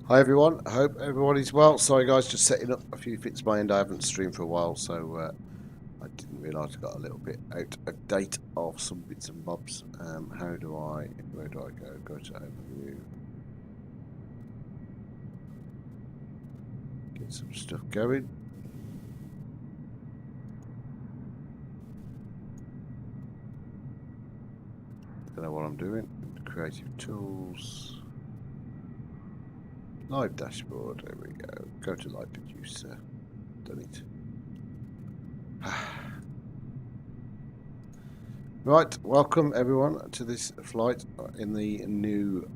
Hi everyone, I hope everybody's well. Sorry guys, just setting up a few bits my end. I haven't streamed for a while, so I didn't realise I got a little bit out of date of some bits and bobs. Where do I go? Go to overview. Get some stuff going. Don't know what I'm doing. Creative tools. Live dashboard, there we go. Go to live producer. Done it. Right, welcome everyone to this flight in the new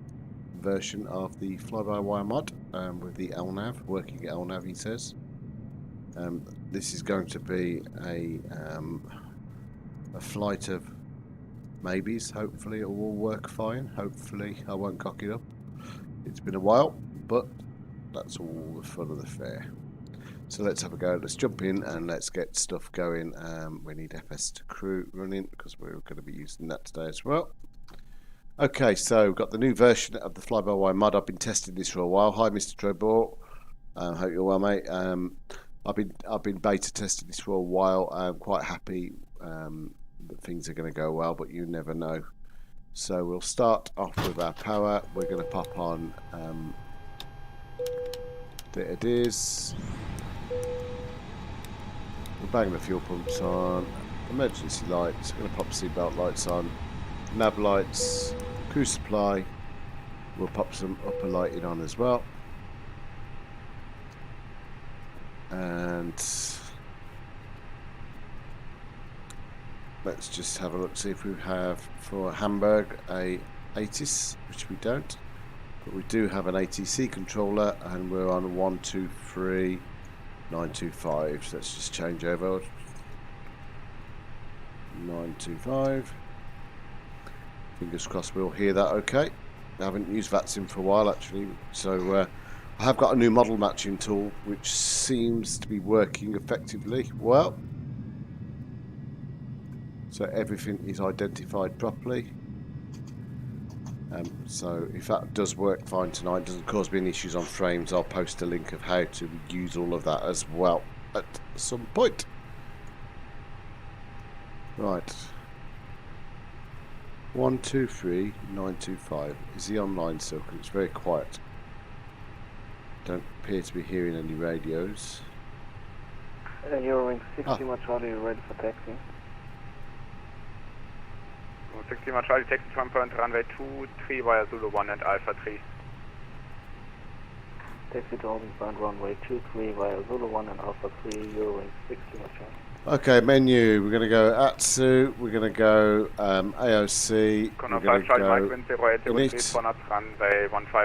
version of the fly-by-wire mod with the LNAV, working LNAV he says. This is going to be a flight of maybes. Hopefully it will work fine. Hopefully I won't cock it up. It's been a while, but that's all the fun of the fair. So let's have a go. Let's jump in and let's get stuff going. We need FS to crew running because we're going to be using that today as well. Okay, so we've got the new version of the fly-by-wire mod. I've been testing this for a while. Hi, Mr. Trebor. Hope you're well, mate. I've been beta testing this for a while. I'm quite happy that things are going to go well, but you never know. So we'll start off with our power. We're going to pop on the IDESI. We'll bang the fuel pumps on. Emergency lights. We're going to pop seatbelt lights on. Nav lights. Crew supply. We'll pop some upper lighting on as well. And let's just have a look, see if we have for Hamburg a ATIS, which we don't, but we do have an ATC controller, and we're on 123.925. So let's just change over 925. Fingers crossed we'll hear that okay. I haven't used Vatsim for a while actually, so I have got a new model matching tool which seems to be working effectively well. So everything is identified properly. So if that does work fine tonight, doesn't cause me any issues on frames, I'll post a link of how to use all of that as well at some point. Right. 123.925 is the online circle. It's very quiet. Don't appear to be hearing any radios. Eurowing 60 Charlie, ready for taxi. 60 Charlie, taxi to point runway 23 via Zulu 1 and Alpha 3. Taxi to holding point runway 23 via Zulu 1 and Alpha 3, Eurowing 60 Charlie. Okay, menu. We're going to go ATSU. We're going to go AOC. We're going to go INIT.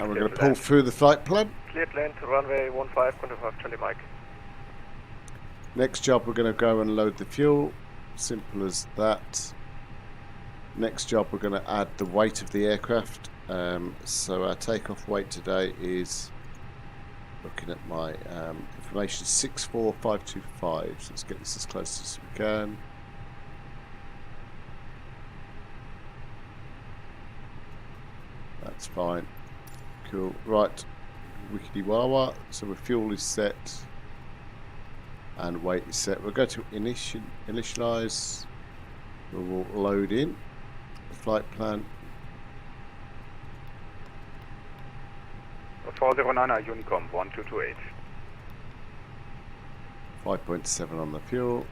And we're going to pull through the flight plan. Cleared land to runway 15, contact Charlie Mike. Next job, we're going to go and load the fuel. Simple as that. Next job, we're going to add the weight of the aircraft. So our takeoff weight today is, looking at my information, 64525. So let's get this as close as we can. That's fine. Cool. Right. Wickedy wawa. So the fuel is set and weight is set. We'll go to initialize. We will load in the flight plan. 409 Unicom 1228. 5.7 on the fuel.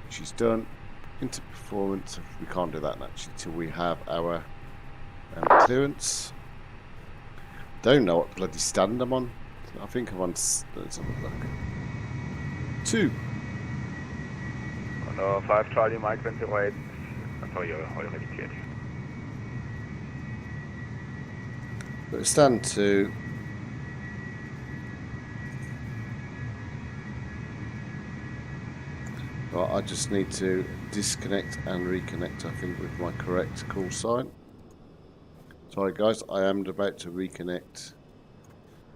She's done. Into performance. We can't do that actually till we have our clearance. Don't know what bloody stand I'm on. I think I'm on. Let's have a look. 2. Und 5 Charlie Mike, wenn Sie right. Sorry, eure editiert. But stand 2. Well, I just need to disconnect and reconnect, I think, with my correct call sign. Sorry guys, I am about to reconnect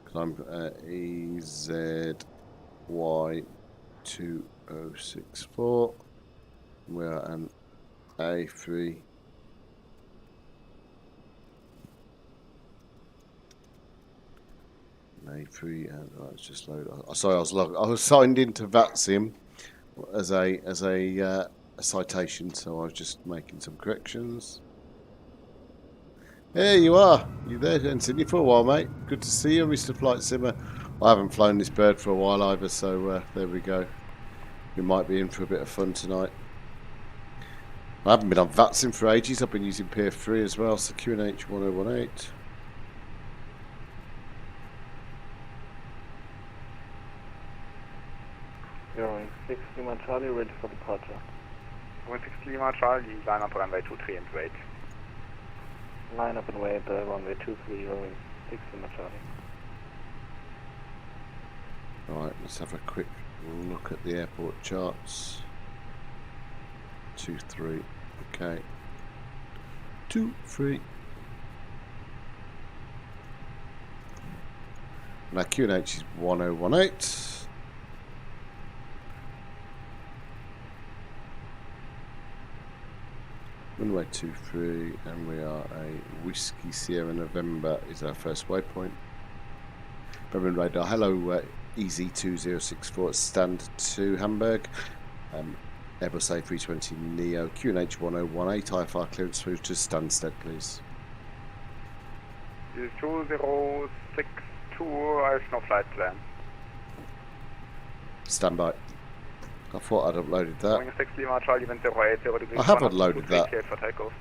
because I'm EZY2064. We're an A3 A3 and let's just load. Sorry, I was signed into Vatsim as a citation, so I was just making some corrections. There you are. You there? Hadn't seen you for a while, mate. Good to see you, Mr. Flight Simmer. I haven't flown this bird for a while either, so there we go. We might be in for a bit of fun tonight. I haven't been on Vatsim for ages. I've been using PF3 as well, so QNH 1018. Going 6 Lima Charlie, ready for departure. Going 6 Lima Charlie, line up runway 23 and wait. Line up and wait, runway 23, going 6 Lima Charlie. Alright, let's have a quick look at the airport charts. 2-3, okay. 2-3. Now QNH is 1018. Runway 23, and we are a Whiskey Sierra November is our first waypoint. Berlin radar, hello EZ2064 stand to Hamburg. Airbus A320 Neo QNH 1018 IFR clearance through to Stanstead, please. 2062, I have no flight plan. Stand by. I thought I'd uploaded that. Going 6 Lima Charlie, wind 080 degrees. I have uploaded that. Cleared for takeoff.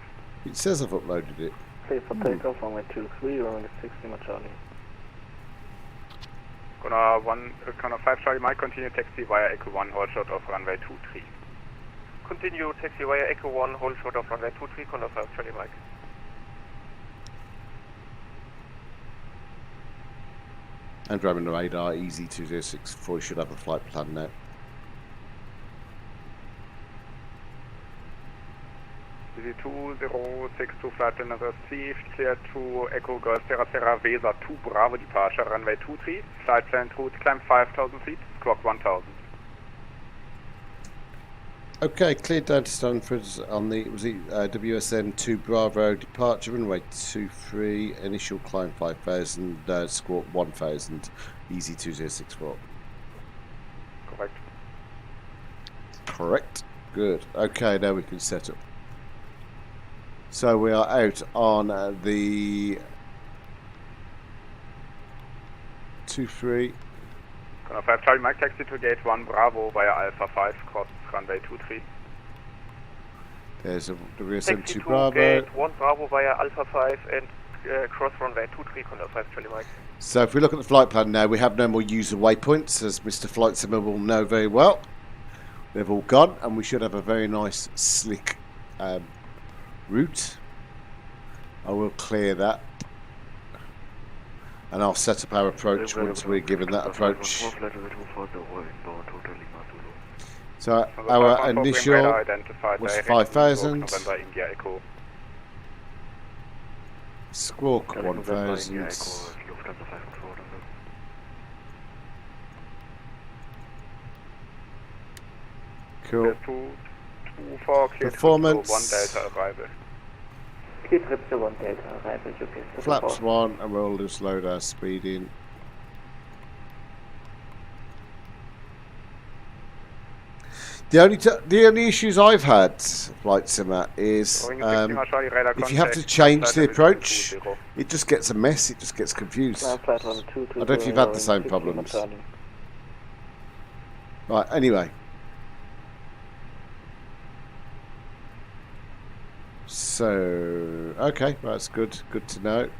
It says I've uploaded it. Clear for takeoff, runway 23, going 6 Lima Charlie. Gonna 5 Charlie, might continue taxi via Echo 1, hold short of runway 23. Continue taxi via Echo 1, hold short of runway 23, Condor 5 Charlie Mike. And driving the radar, EZ2064 should have a flight plan now. EZ2062 flight plan received, clear to Echo Golf Sierra Sierra Vesa 2 Bravo departure, runway 23, flight plan route, climb 5,000 feet, squawk 1,000. Okay, cleared down to Stanford on the WSN 2 Bravo departure, runway 23, initial climb 5,000, squawk 1,000, EZ2064. Correct. Correct. Good. Okay, now we can set up. So we are out on the 23. Gonna 5 Charlie Mike, taxi to gate 1 Bravo via Alpha 5, cross runway 23. There's a WSN 2 Taxi to Bravo. gate 1 Bravo via Alpha 5 and cross runway 23, Condor 5 Charlie Mike. So if we look at the flight plan now, we have no more user waypoints, as Mr. Flight Simmer will know very well. They've all gone, and we should have a very nice, slick route. I will clear that, and I'll set up our approach once we're given that approach. So our initial was 5,000, squawk 1,000, cool. Performance. 1 Delta arrival. Clear trip to 1 Delta arrival, UK. Flaps 1, and we'll just load our speed in. The only issues I've had, Flight Simmer, is if you have to change the approach, it just gets a mess. It just gets confused. I don't know if you've had the same problems. Right. Anyway. So, okay, that's good. Good to know.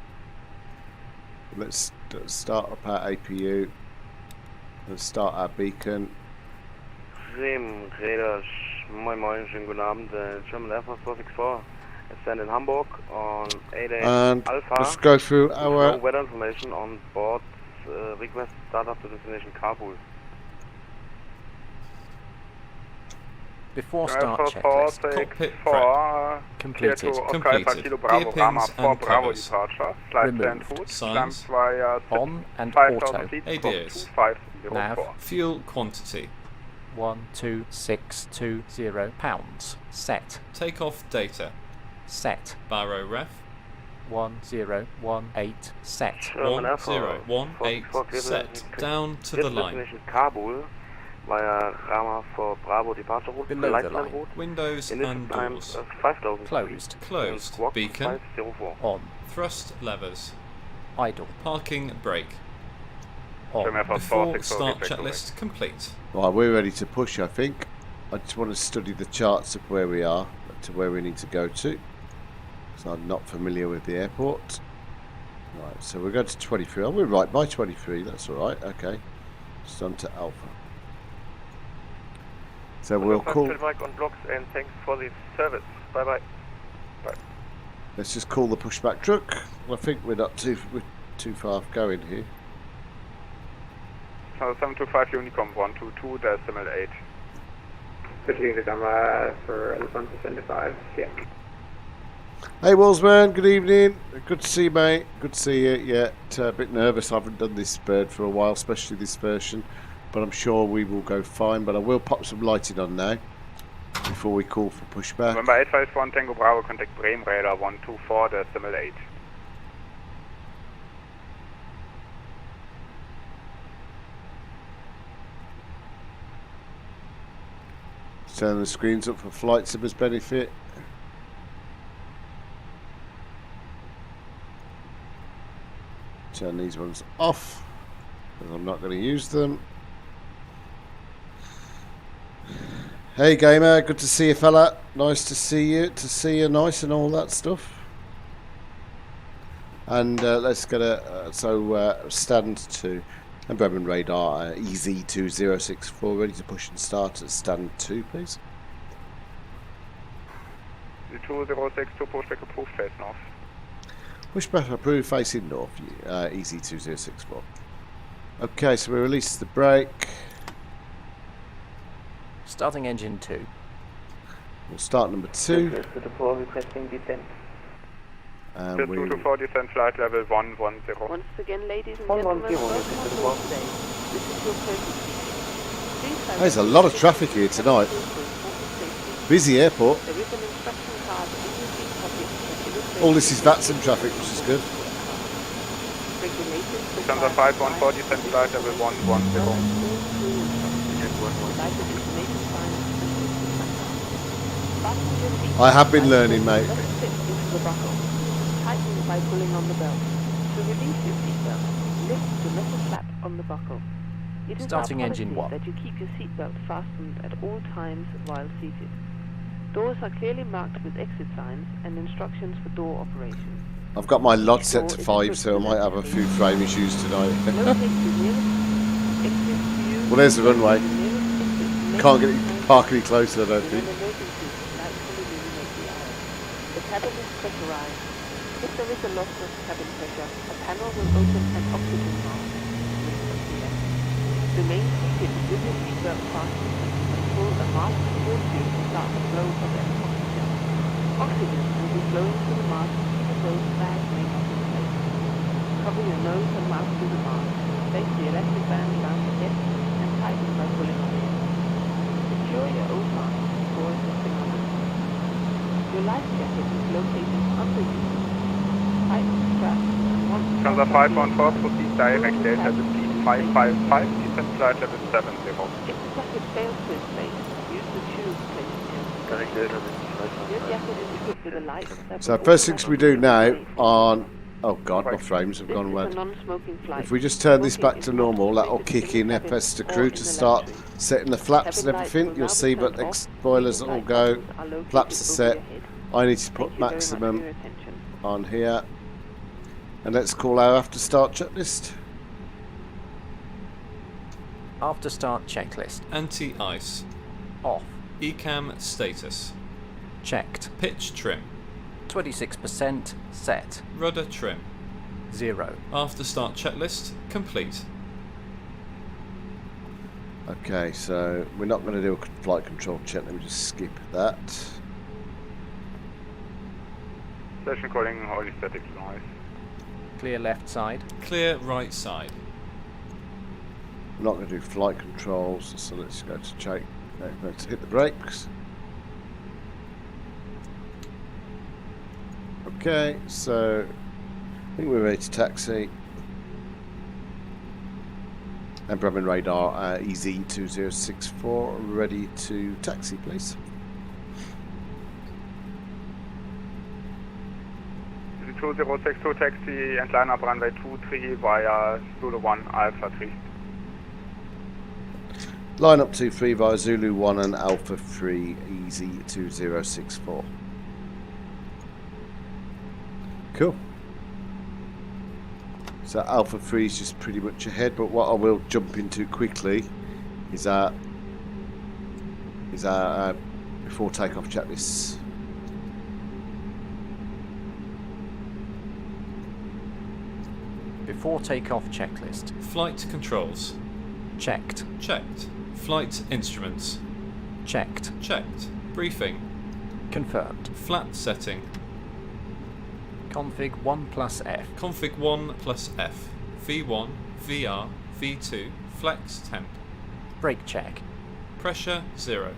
Let's start up our APU. Let's start our beacon. Bremen, Radar, moin moin, schönen guten Abend, German Air Force 464, stand in Hamburg on 8 And Alpha. let's go through our No weather information on board, request start up to destination Kabul. Before start checklist. Cockpit Completed. Kilo Bravo Rama 4 Bravo departure, flight plan route, Signs. via On and 5,000 auto. feet, ADS. 2504. Nav. Fuel quantity. 12620 pounds. Set. Takeoff data. Set. Baro ref. 1018 set. German Air Force 1018 464, set. Down to the This line. destination Kabul via Rama for Bravo departure route. Below the Light line. route. Windows Initial and times doors. 5,000 Closed. feet. Closed. Squawk Beacon. 504. On. Thrust levers. Idle. Parking brake. German On. Air Force Before 464, start take away. checklist complete. Right, we're ready to push, I think. I just want to study the charts of where we are, to where we need to go to. So I'm not familiar with the airport. Right, so we're going to 23. Oh, we're right by 23. That's all right. Okay. Just on to Alpha. So we'll call. Mike on blocks and thanks for the service. Bye bye. Let's just call the pushback truck. I think we're too far going here. So 725 Unicom 122.8. Switching to Gamma for Elephant 75. Yeah. Hey Wolfsman, good evening. Good to see you, mate. Good to see you. Yeah, a bit nervous. I haven't done this bird for a while, especially this version. But I'm sure we will go fine. But I will pop some lighting on now before we call for pushback. November 851 Tango Bravo, contact Bremen Radar 124.8. Turn the screens up for flight simmer's benefit. Turn these ones off because I'm not going to use them. Hey gamer, good to see you fella. Nice to see you. To see you nice and all that stuff. And let's get a stand to and Bremen radar EZ2064 ready to push and start at stand 2, please. The 2062 pushback approved, face north. Pushback approved, facing north, EZ2064. Okay, so we release the brake. Starting engine 2. We'll start number 2. To the floor, requesting descent. And The we 224 descent flight level 110. Once again, ladies and 110, gentlemen, this is the one. today. This is your courtesy. Please have There's a lot of traffic here tonight. Busy airport. There is an instruction card in the seat pocket that illustrates All this is Vatsim traffic, which is good. regulations for Lufthansa 514 descent flight level 110. I have been learning, mate. Let it fit into the buckle. Tighten by pulling on the belt. To release your seatbelt, lift the metal flap on the buckle. It is Starting our engine policy 1. that you keep your seatbelt fastened at all times while seated. Doors are clearly marked with exit signs and instructions for door operation. I've got my lot set to 5, so I might have a few frame issues tonight. Locate the nearest exit to you. Well, there's the runway. The nearest exit Can't get may it be park any closer, I don't in think. an emergency, lights will illuminate the aisle. The cabin is pressurized. If there is a loss of cabin pressure, a panel will open an oxygen mask. Remain seated with your seatbelt fastened until a mask will start the flow of oxygen. Oxygen will be flowing through the mask even though the bag may not be placed. Cover your nose and mouth with the mask. Place the elastic band around the head and tighten by pulling on it. Secure your own mask before assisting others. Your life jacket is located under you. Tighten the strap and once Lufthansa 514 proceed direct Delta with speed 555 descent flight level 70. if the jacket fails to inflate, use the tube placed in. Direct Delta Your jacket is equipped with a light that So will first things we do now automatically on... Oh god, my frames have This gone is a red. non-smoking flight. If we just turn this Smoking back is to not normal, that'll permitted kick in in the cabin FS to or crew in to the start lavatory. setting the flaps and Cabin lights everything. will You'll now see, be but turned off. spoilers Leading will light go. buttons are located Flaps are set. over your head. I need to Thank put you very much for maximum your attention. on here. And let's call our after start checklist. After start checklist. Anti-ice. Off. ECAM status. Checked. Pitch trim. 26% set. Rudder trim. 0. After start checklist complete. Okay, so we're not going to do a flight control check. Let me just skip that. Station calling holy static noise. Clear left side. Clear right side. I'm not going to do flight controls, so let's go to check. Let's hit the brakes. Okay, so I think we're ready to taxi. And Bremen radar EZ2064 ready to taxi, please. EZ2062 taxi and line up runway 23 via Zulu 1 Alpha 3. Line up 23 via Zulu 1 and Alpha 3 EZ2064. Cool. So Alpha 3 is just pretty much ahead, but what I will jump into quickly is our before takeoff checklists. Before takeoff checklist. Flight controls. Checked. Checked. Flight instruments. Checked. Checked. Briefing. Confirmed. Flap setting. Config 1 plus F. Config 1 plus F. V1, VR, V2, flex temp. Brake check. Pressure 0.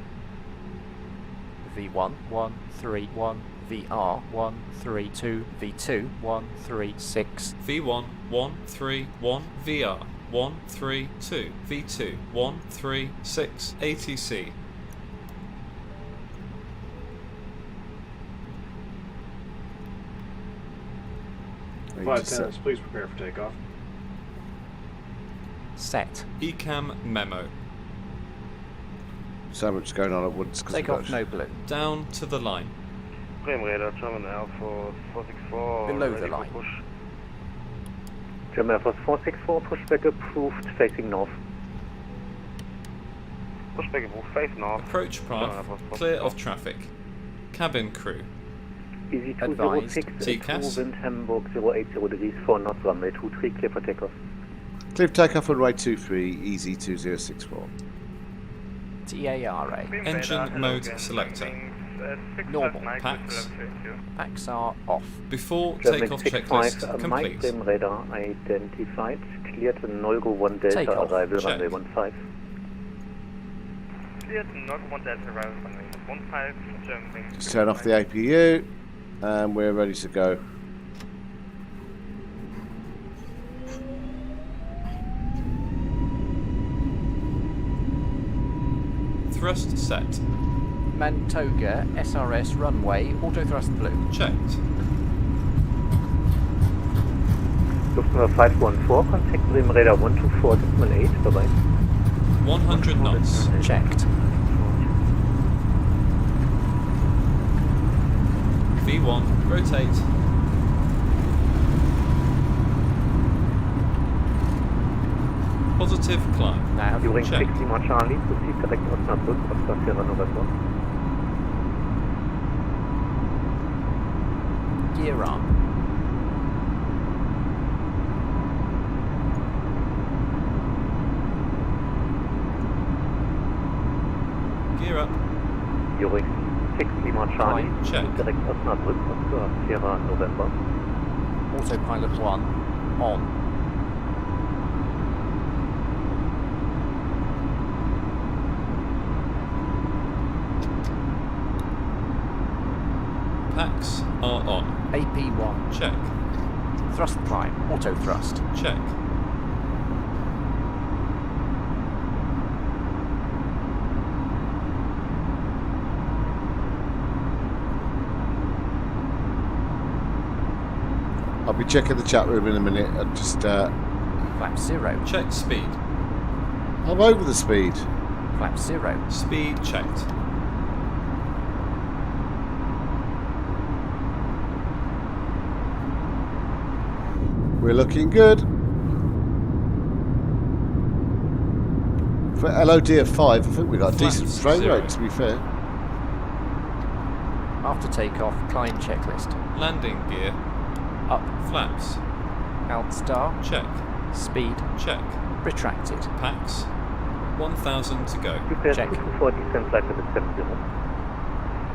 V1 131, VR 132, V2 136, V1 131, VR 132, V2 136, ATC. Flight attendants, please prepare for takeoff. Set. ECAM memo. So much going on at once. Take off no blue. Down to the line. Bremen radar, German Alpha 464. Below ready the for line. Push. German Air Force 464, pushback approved, facing north. Pushback approved, face north. Approach path, clear of traffic. Cabin crew. EZ206, TCAS. wind Hamburg 080 degrees 4 knots, runway 23, clear for takeoff. Clear for takeoff on runway 23, EZ2064. TARA. Engine mode selector. Normal. Packs. Packs are off. Before German takeoff 65, checklist Mike complete. Bremen radar identified, cleared the Nolgo 1 Delta Takeoff. arrival, Check. runway 15. Cleared Nolgo 1 Delta arrival, runway 15, German. Just turn off the APU and we're ready to go. Thrust set. Mantoga SRS runway, auto thrust blue. Checked. Lufthansa 514, contact Bremen radar 124, decimal 8, bereit. 100 knots. Checked. V1, rotate. Positive climb. Nav. During Check. 60 Lima Charlie, proceed direkt Osnabrück, Oscar Sierra November. Gear up. Gear up. During 60 Lima Charlie, Check. proceed direkt Osnabrück, Oscar Sierra November. Autopilot 1 on. Packs are on. AP1. Check. Thrust climb, auto thrust. Check. I'll be checking the chat room in a minute. I just Flap 0. Check speed. I'm over the speed. Flap 0. Speed checked. We're looking good. For LOD of 5, I think we got a decent Flaps frame 0. rate, to be fair. After takeoff, climb checklist. Landing gear. Up. Flaps. Alt star. Check. Speed. Check. Retracted. Packs. 1,000 to go. Prepare Check. 224, descent flight level 70.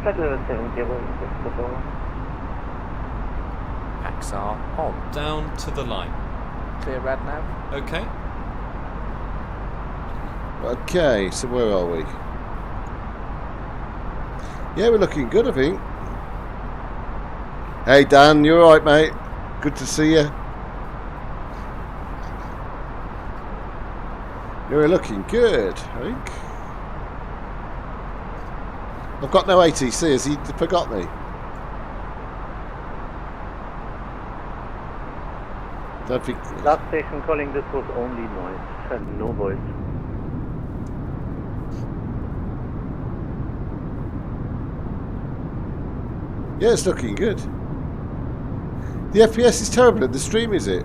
Flight level 70, Osnabrück. Packs are on. Down to the line. Clear rad nav. Okay. Okay, so where are we? Yeah, we're looking good, I think. Hey Dan, you alright mate? Good to see you. You're looking good, I think. I've got no ATC, has he forgot me? Don't think... Last station calling, this was only noise and no voice. Yeah, it's looking good. The FPS is terrible in the stream, is it?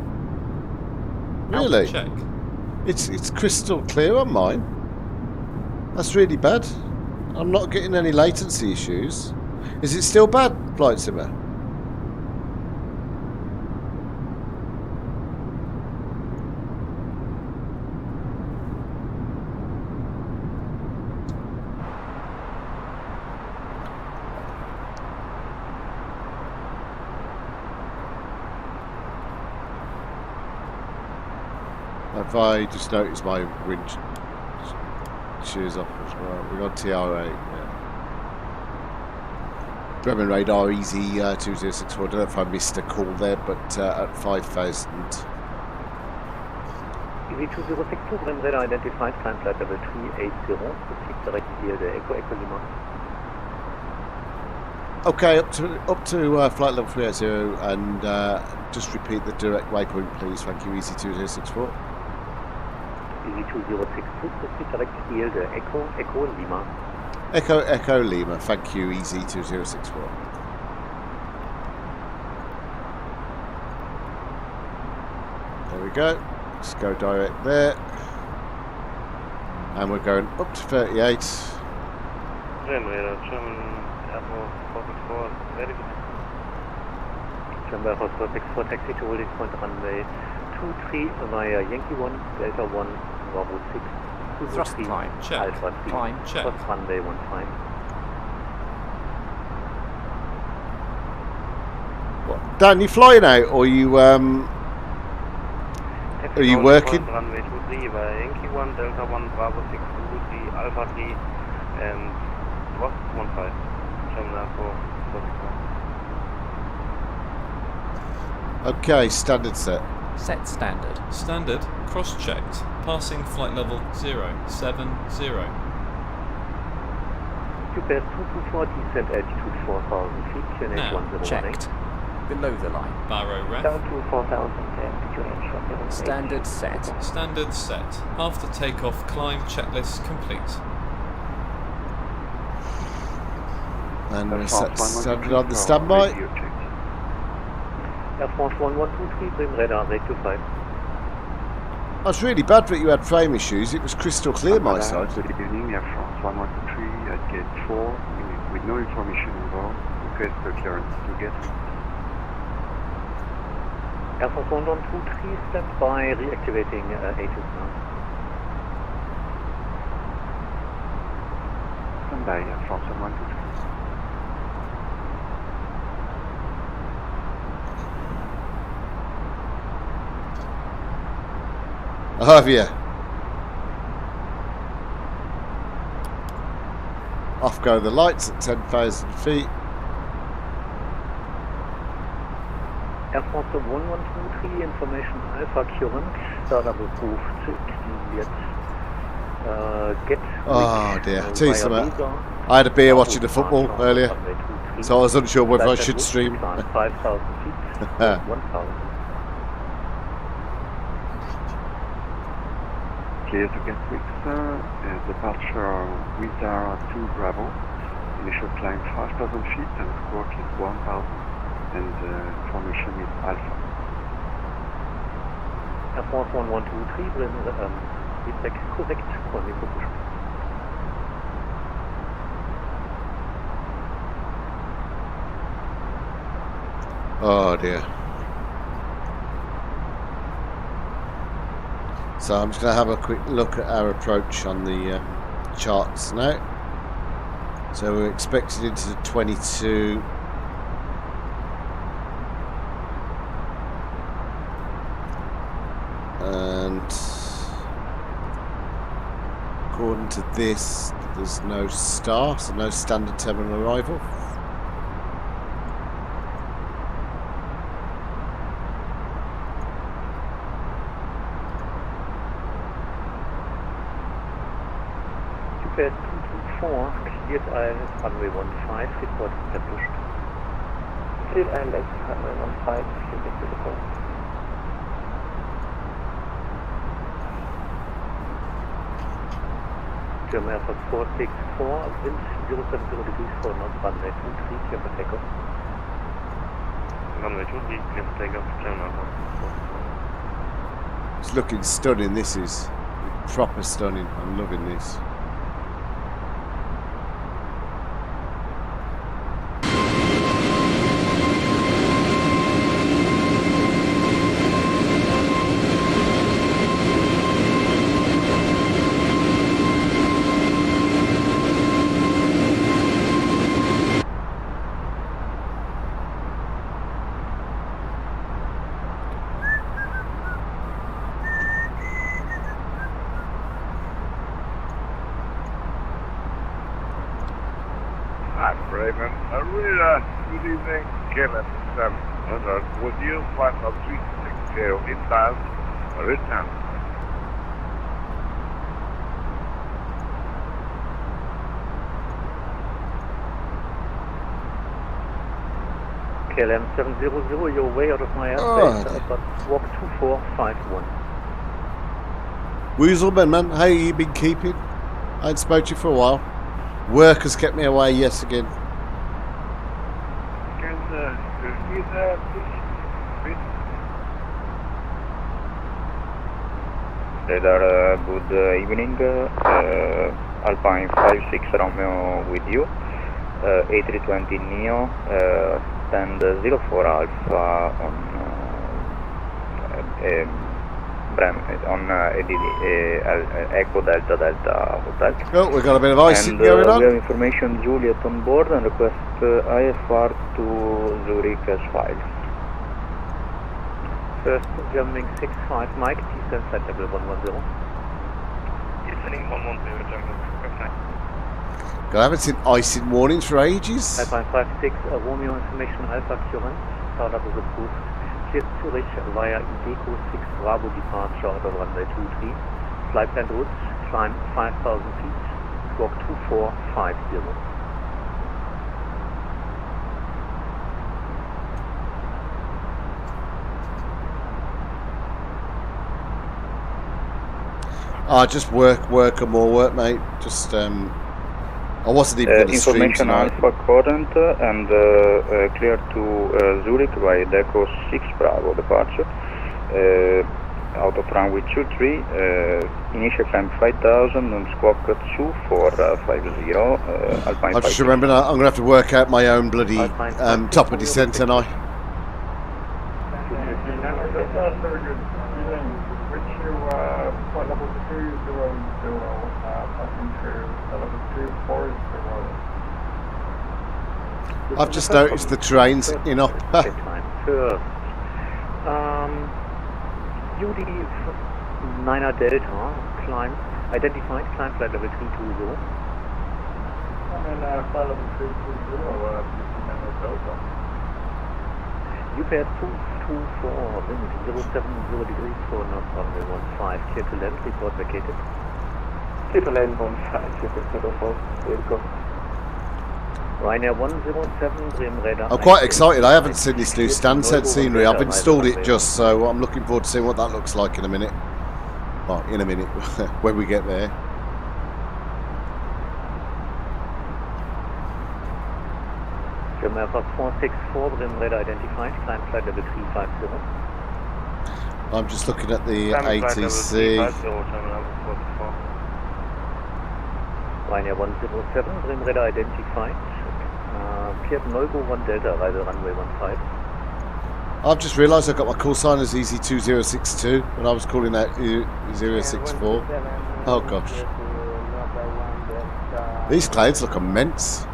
Really? Check. It's crystal clear on mine. That's really bad. I'm not getting any latency issues. Is it still bad, Flight Simmer? If I just noticed my wind shears off as well. We're on TR8, yeah. Bremen radar, easy 2064. I don't know if I missed a call there, but at 5,000. Easy 2062, Bremen radar identified, climb flight level 380. Proceed direct yield, Echo Lima. Okay, up to flight level 380 and just repeat the direct waypoint, please. Thank you, easy 2064. Easy 2062, proceed direct yield, Echo Lima. Echo Lima, thank you, easy 2064. There we go. Let's go direct there. And we're going up to 38. German radar, German Air Force 464, ready for German Air Force 464, taxi to holding point runway 23 via Yankee 1, Delta 1, Bravo 6. Thrust climb, check. Alpha 3, Climb, check. cross runway 15. What? Dan, you flying out or you are you working? Runway 23 via Yankee 1, Delta 1, Bravo 6, 3, Alpha 3, and Thrust 15. German Air Force 464. Okay, standard set. Set standard. Standard, cross-checked, passing flight level 070. QPS 224, descent altitude 4,000 feet, QNH Now, 101. Checked. Below the line. Barrow ref. Down to 4,000 and QNH Standard set. Standard set. After takeoff, climb checklist complete. And we're standard on the standby. Air France 1123, Bremen radar, rate to 5. That's really bad that you had frame issues. It was crystal clear my side. Good evening, Air France 1123 at gate 4 with no information involved. Request the clearance to get. Air France 1123, stand by, reactivating ATIS now. Stand by, Air France 1123. Have you? Off go the lights at 10,000 feet. Air France 1123, information Alpha current, startup approved, cleared. Get. Oh dear. Tell you something. I had a beer watching the football earlier, so I was unsure whether I should stream. 5,000 feet, 1,000. Clear to Gatwick, sir. Departure Winter 2 Bravo. Initial climb 5,000 feet and squawk is 1,000. And formation is Alpha. Air France 1123, feedback correct, call me position. Oh dear. So I'm just going to have a quick look at our approach on the charts now. So we're expected into the 22. And according to this, there's no star, so no standard terminal arrival. UPS 224, cleared ILS runway 15, report established. Cleared ILS runway 15, cleared to the port. German Air Force 464, wind 070 degrees for north, runway 23, clear for takeoff. Runway 23, clear for takeoff, German Air Force 464. It's looking stunning, this is. Proper stunning. I'm loving this. Good evening, KLM 700 with you, flight of 360 inbound, return. KLM 700, you're way out of my airspace, but walk 2451. Weaselman, man, how you been keeping? I ain't spoke to you for a while. Work has kept me away, yes again. Radar, good evening. Alpine 56 Romeo with you. A320 Neo, stand 04 Alpha on Echo Delta Delta Hotel. Oh, we've got a bit of icing going on. We have information Juliet on board and request IFR to Zurich as filed. First German 65 Mike, descent flight level 110. Descending 110, German 69. I haven't seen icing warnings for ages. Alpine 56, Romeo information Alpha current, startup is approved. Cleared Zurich via IDECO 6 Bravo departure out of runway 23. Flight plan route, climb 5,000 feet, squawk 2450. Just work and more work, mate. Just I wasn't even going to stream information tonight. Alpha current and clear to Zurich by Deco 6 Bravo departure. Out of runway 23, initial climb 5,000 and squawk 2450. Alpine. I just remember now, I'm going to have to work out my own bloody top of descent tonight. Flight level 200, passing through level 240. I've just noticed the trains in up. First, UD 9er Delta, climb, identified, climb flight level 320. I'm in flight level 320, Delta. UPS 224, wind 070 degrees for north runway 15, clear to land, report vacated. Clear to land 15, clear to Telefon, there you go. Ryanair 107, Bremen radar. I'm quite excited. I haven't seen this new Stanstead scenery. I've installed it just, so I'm looking forward to seeing what that looks like in a minute. Well, in a minute, when we get there. German Air Force 464, Bremen radar identified, climb flight level 350. I'm just looking at the ATC. Ryanair 107, Bremen radar identified. Cleared Neugo 1 Delta, arrival runway 15. I've just realised I got my call sign as EZ2062 when I was calling out 064. Oh gosh. These clouds look immense.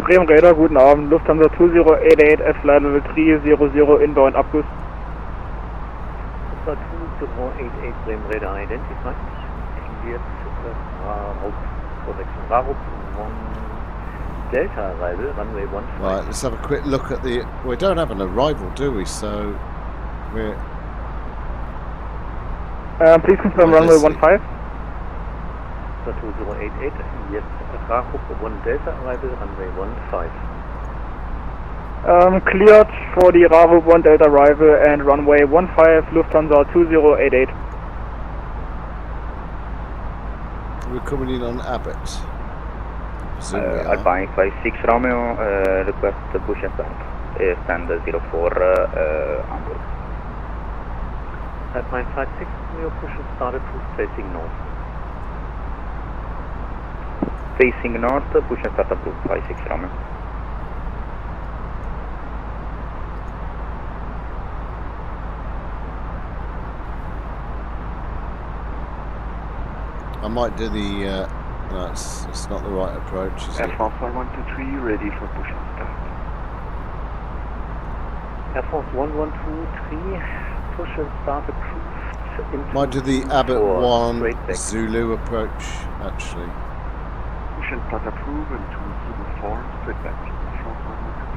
Bremen Radar, guten Abend. Lufthansa 2088 F Flight Level 300 inbound Abguss. Lufthansa 2088 Bremen Radar identified. Cleared route correction. Route 1 Delta arrival, runway 15. Right, let's have a quick look at the... We don't have an arrival, do we? So we're... Please confirm runway 15. So 2088, yes, Bravo 1 Delta arrival, runway 15. Cleared for the Bravo 1 Delta arrival and runway 15, Lufthansa 2088. We're coming in on Abbott. Alpine 56 Romeo, request push and start. Stand 04 Hamburg. Alpine 56 Romeo, push and start approved, facing north. Facing north, push and start approved, 56 Romeo. I might do the. No, it's not the right approach, is it? Air France 1123, ready for push and start. Air France 1123, push and start approved. Might do the Abbott 1 Zulu approach, actually. Push and start approved and to Zulu 4, straight back. Air France 1123.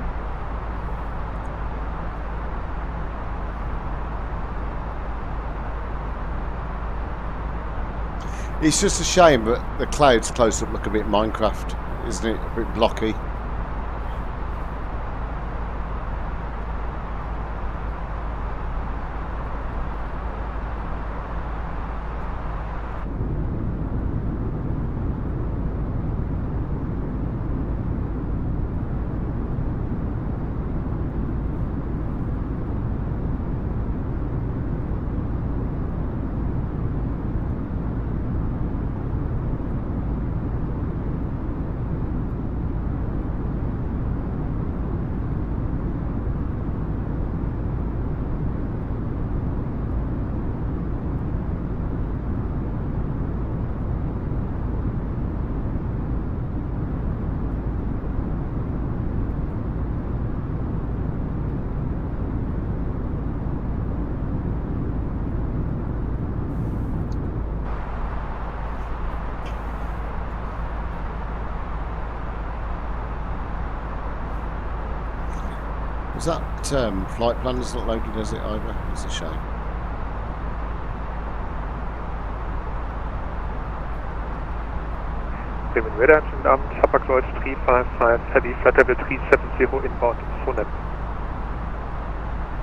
It's just a shame, but the clouds close up look a bit Minecraft, isn't it? A bit blocky. Is that flight plan is not loaded, is it either? It's a shame. Bremen Radar, guten Abend, Hamburg Lloyd 355, Heavy Flight Level 370 inbound, Sonep.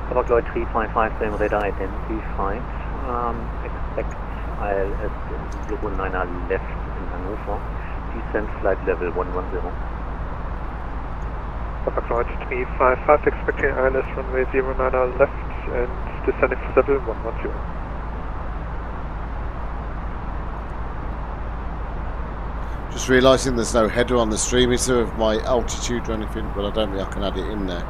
Hamburg Lloyd 355, Bremen Radar identified. Expect ILS 09er left in Hannover. Descent flight level 110. Hamburg Lloyd 355, expecting ILS runway 09er left and descending for level 110. Just realising there's no header on the stream, is there, of my altitude or anything? But I don't think I can add it in there.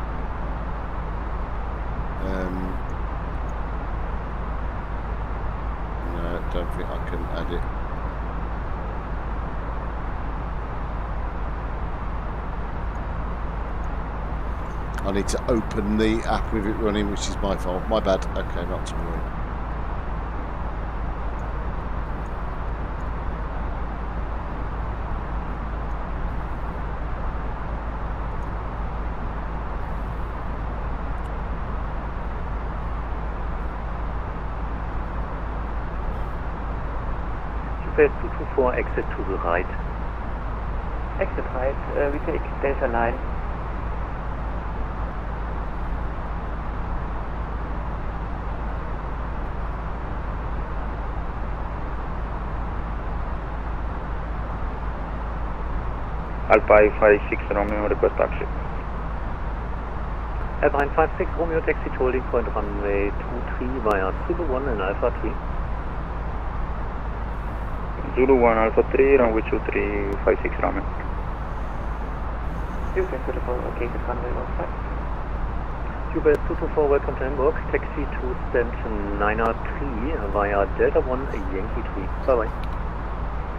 No, I don't think I can add it. I need to open the app with it running, which is my fault. My bad. Okay, not to worry. Super 224, exit to the right. Exit right, we take Delta 9. Alpine 56 Romeo, request taxi. Alpine 56 Romeo, taxi to holding point runway 23 via Zulu 1 and Alpha 3. Zulu 1 Alpha 3, runway 23, 56 Romeo. Houston, beautiful, located runway 15. Cuba 224, welcome to Hamburg. Taxi to stand 9er 3 via Delta 1 Yankee 3. Bye bye.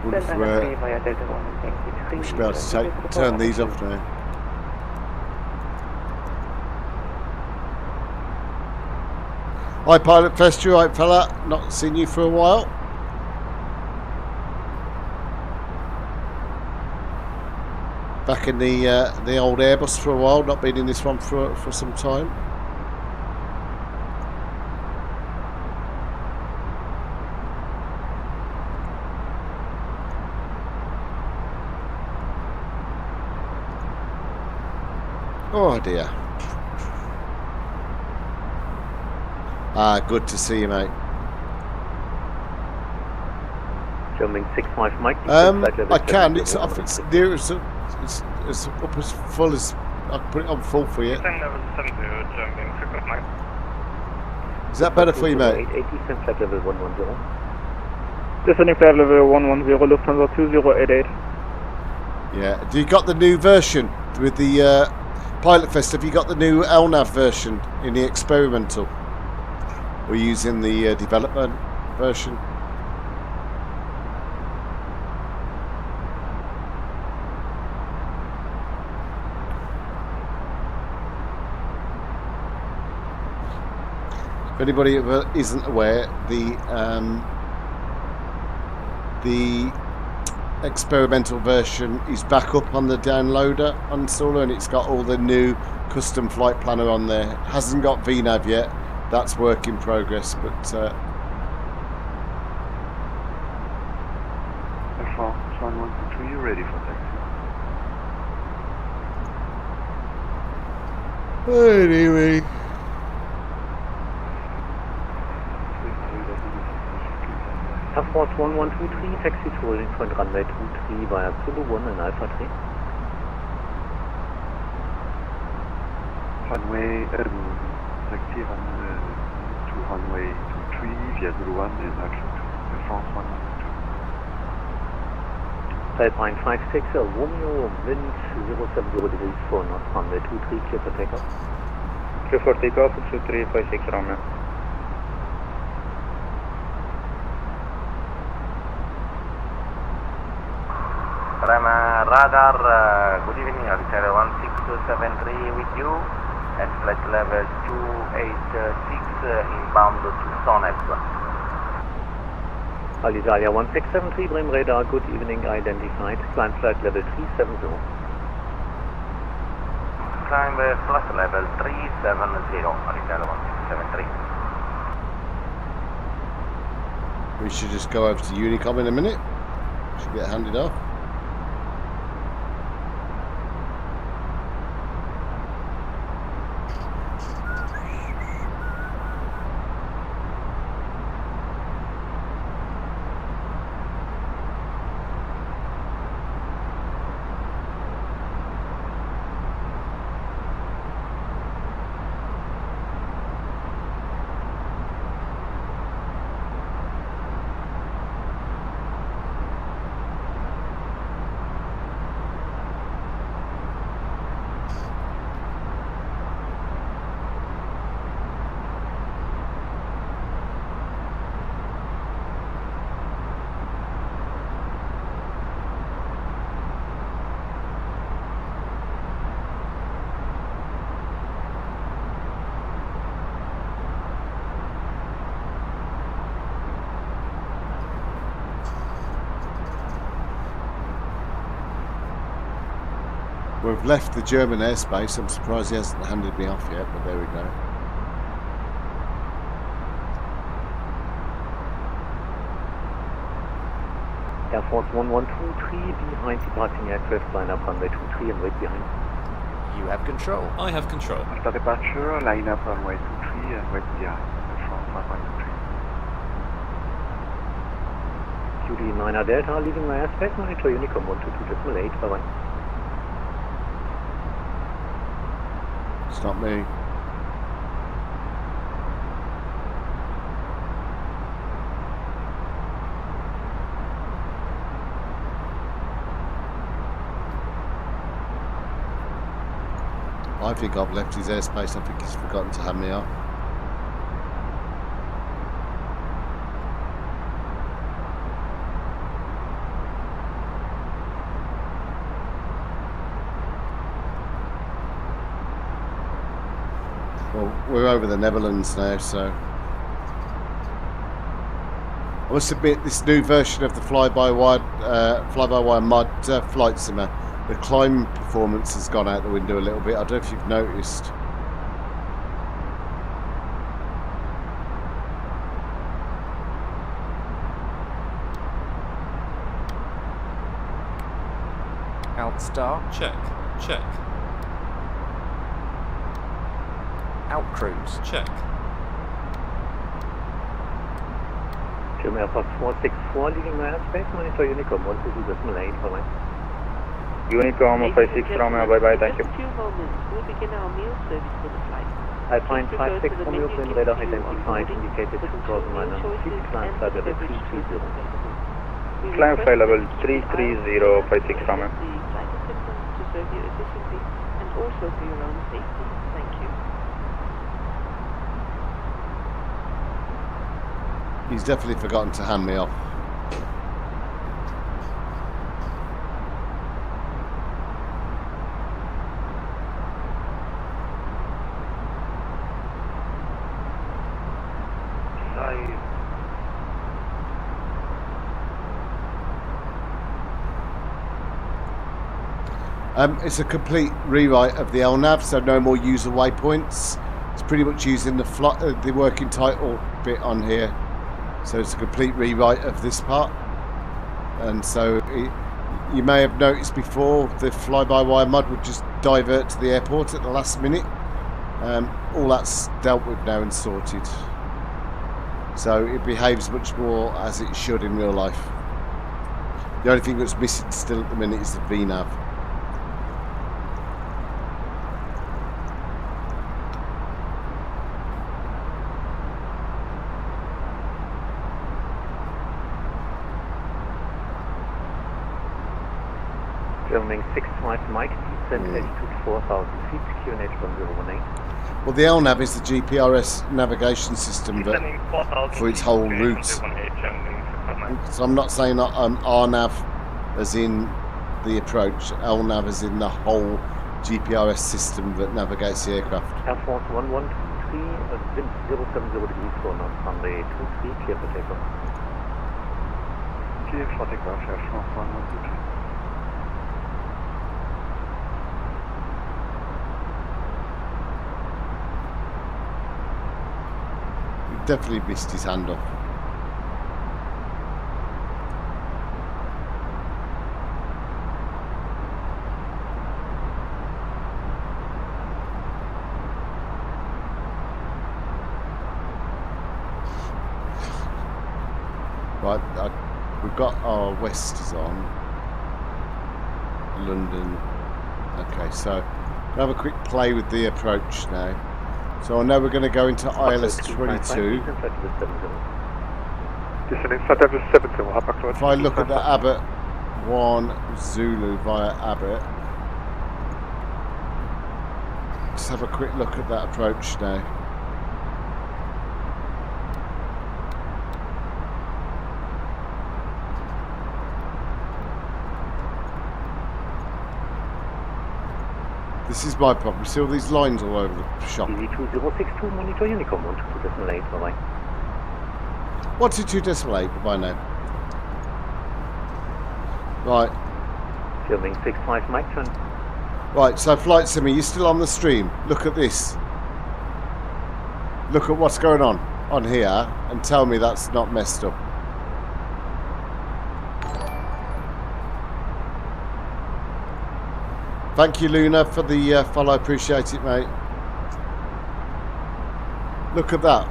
We should be able to turn these off now. Hi Pilot Fest, you right fella? Not seen you for a while. Back in the old Airbus for a while, not been in this one for some time. Oh dear. Good to see you, mate. German 65 Mike. I can. It's up. It's near. It's up as full as I can put it on full for you. Is that better for you, mate? 880, flight level 110. Descending flight level 110, Lufthansa 2088. Yeah. Do you got the new version with the Pilot Fest? Have you got the new LNAV version in the experimental? We're using the development version. If anybody isn't aware, the experimental version is back up on the downloader installer, and it's got all the new custom flight planner on there. It hasn't got VNAV yet. That's work in progress, but Alpha 1123, you're ready for taxi. anyway. Air Force 1123, taxi to holding point runway 23 via Zulu 1 and Alpha 3. Runway, taxi to runway 23 via Zulu 1 and Alpha 2, Air France 1122. Alpine 56, Romeo, wind 070 degrees for knots, runway 23, clear for takeoff. Clear for takeoff, 2356 Romeo. Radar, good evening, Alitalia 1673 with you at flight level 286 inbound to Sonex. Alitalia 1673, Bremen radar, good evening, identified, climb flight level 370. Climb flight level 370, Alitalia 1673. We should just go over to Unicom in a minute. Should get handed off. We've left the German airspace. I'm surprised he hasn't handed me off yet, but there we go. Air Force 1123, behind departing aircraft, line up runway 23 and wait behind. You have control. I have control. After departure, line up runway 23 and wait behind. Air France 1123. QD 9 Delta, leaving my airspace, monitor Unicom 122.8, bye-bye. It's not me. I think I've left his airspace. I think he's forgotten to hand me off. Well, we're over the Netherlands now, so I must admit this new version of the fly-by-wire mod flight simmer, the climb performance has gone out the window a little bit. I don't know if you've noticed. Alt star. Check. Out cruise. Check. German Air Fox 464 leaving my airspace, monitor Unicom 122.8, bye-bye. Unicom 56 Romeo, bye-bye, thank you. In just a few moments, we'll begin our meal service for the flight. Alpine Please refer to 56 the Romeo, menu wind given radar to you on identified, boarding indicated for the 2,900 choices feet, climb and side the level beverage 330. We Climb request flight level that you keep 330, 56 Romeo. the flight attendants to serve you efficiently and also for your own safety. Thank you. He's definitely forgotten to hand me off. It's a complete rewrite of the LNAV, so no more user waypoints. It's pretty much using the working title bit on here. So it's a complete rewrite of this part. And so you may have noticed before the fly-by-wire mod would just divert to the airport at the last minute. All that's dealt with now and sorted. So it behaves much more as it should in real life. The only thing that's missing still at the minute is the VNAV. German 65 Mike, descent altitude 4,000 feet, QNH 1018. Well, the LNAV is the GPRS navigation system that, for its whole route. So I'm not saying RNAV as in the approach, LNAV as in the whole GPRS system that navigates the aircraft. Air Force 1123, wind 070 degrees for knots, runway 23, clear for takeoff. Clear for takeoff, Air France 1123. Definitely missed his hand off. Right, we've got our Westers on. London. Okay, so we'll have a quick play with the approach now. So I know we're going to go into ILS 22. If I look at the Abbott 1 Zulu via Abbott, just have a quick look at that approach now. This is my problem. See all these lines all over the shop. EV2062, monitor Unicom 122.8, bye-bye. 122.8, bye-bye now. Right. Filming 65 Mike, turn. Right, so Flight Simmer, you're still on the stream. Look at this. Look at what's going on here and tell me that's not messed up. Thank you, Luna, for the follow. Appreciate it, mate. Look at that.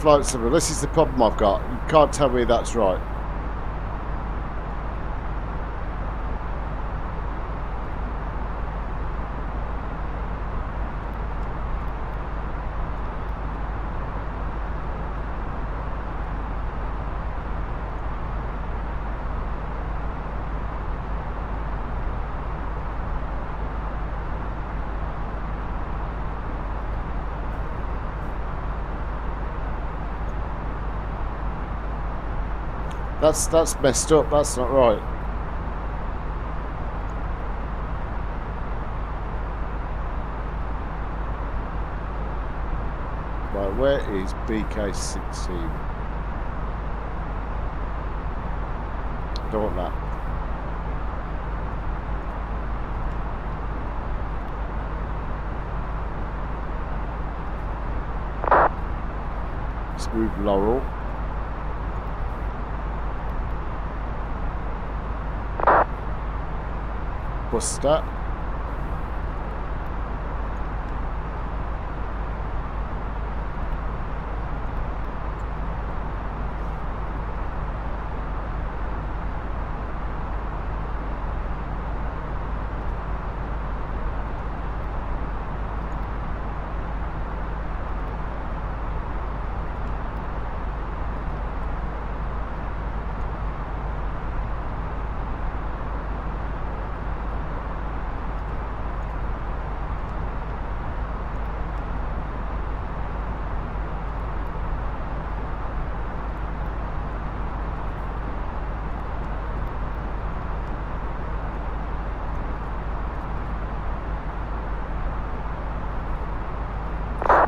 Flight Simmer. This is the problem I've got. You can't tell me that's right. That's messed up. That's not right. Right, where is BK16? Don't want that. Let's move Laurel. Buster.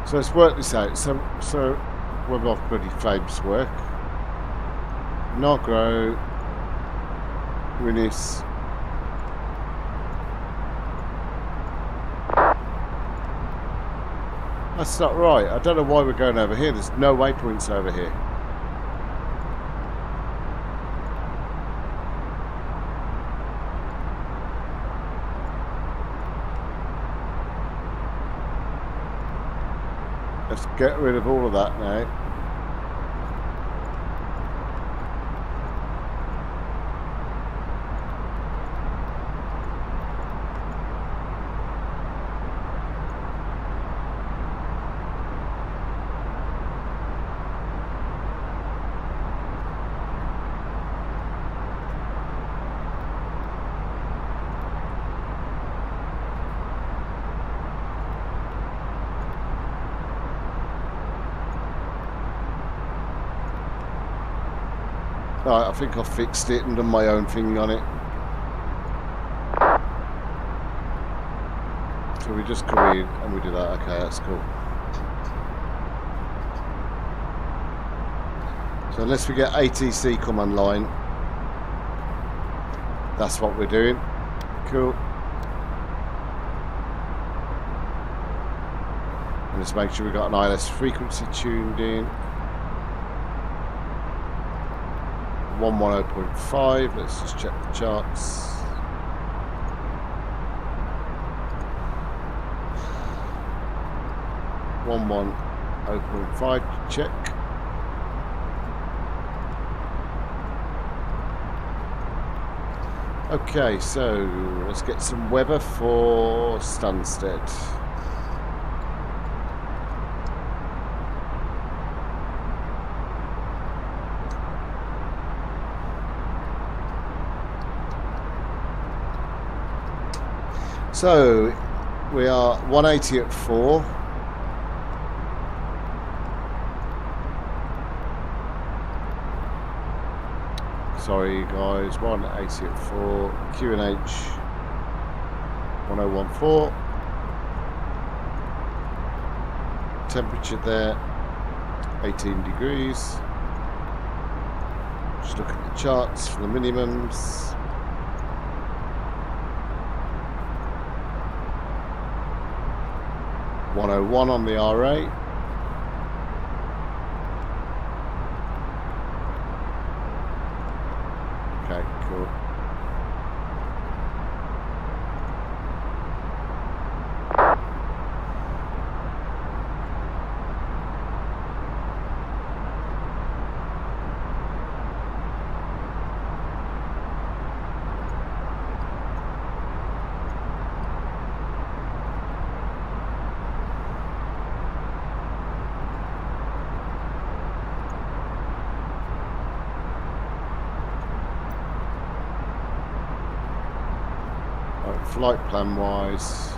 So let's work this out. So whether off bloody flames work. Nogro, Winnis. That's not right. I don't know why we're going over here. There's no waypoints over here. Let's get rid of all of that now. Right, I think I've fixed it and done my own thing on it. So we just come in and we do that. Okay, that's cool. So unless we get ATC come online, that's what we're doing. Cool. And let's make sure we've got an ILS frequency tuned in. 110.5, let's just check the charts. One 0.5 to check. Okay, so let's get some weather for Stanstead. So we are 180 at 4. Sorry guys, 180 at 4. QNH 1014. Temperature there 18 degrees. Just look at the charts for the minimums. .101 on the RA. Okay, cool. Flight plan wise,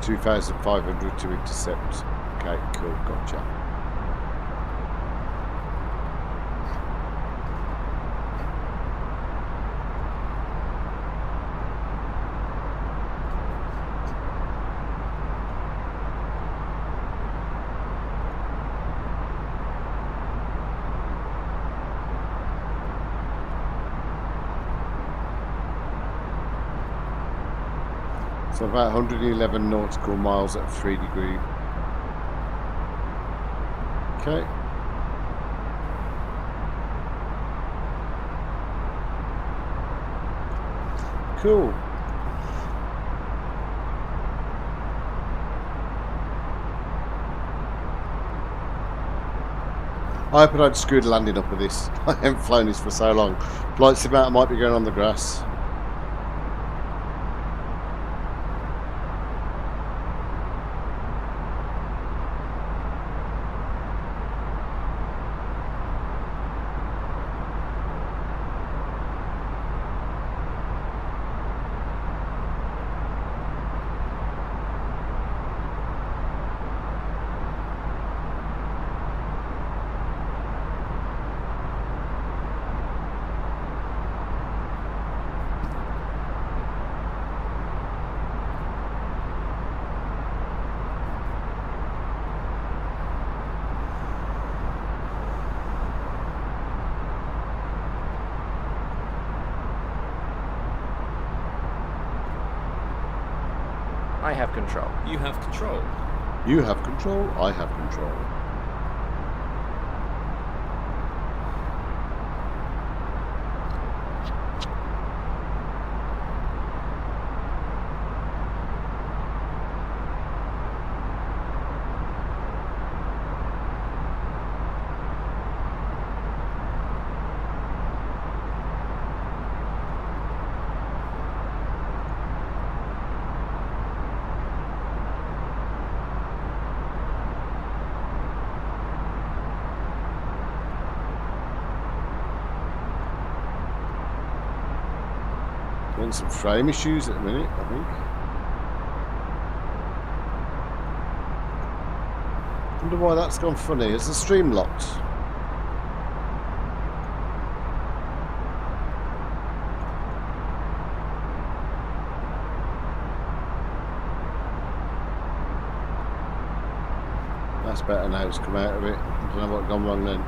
2,500 to intercept. Okay, cool, gotcha. So about 111 nautical miles at 3 degrees. Okay. Cool. I hope I don't screw the landing up with this. I haven't flown this for so long. Flight simulator might be going on the grass. I have control. You have control. You have control. I have control. Some frame issues at the minute, I think. Wonder why that's gone funny. Is the stream locked? That's better now. It's come out of it. I don't know what's gone wrong then.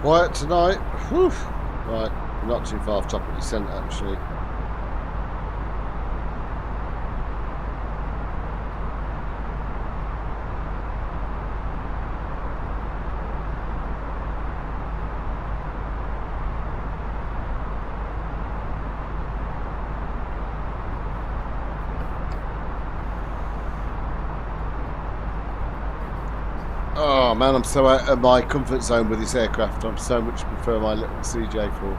Quiet tonight. Whew. Right, not too far off top of the centre actually. Oh man, I'm so out of my comfort zone with this aircraft. I so much prefer my little CJ4.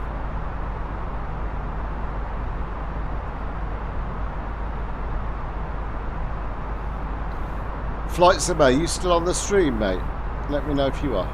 Flight Sim, are you still on the stream, mate? Let me know if you are.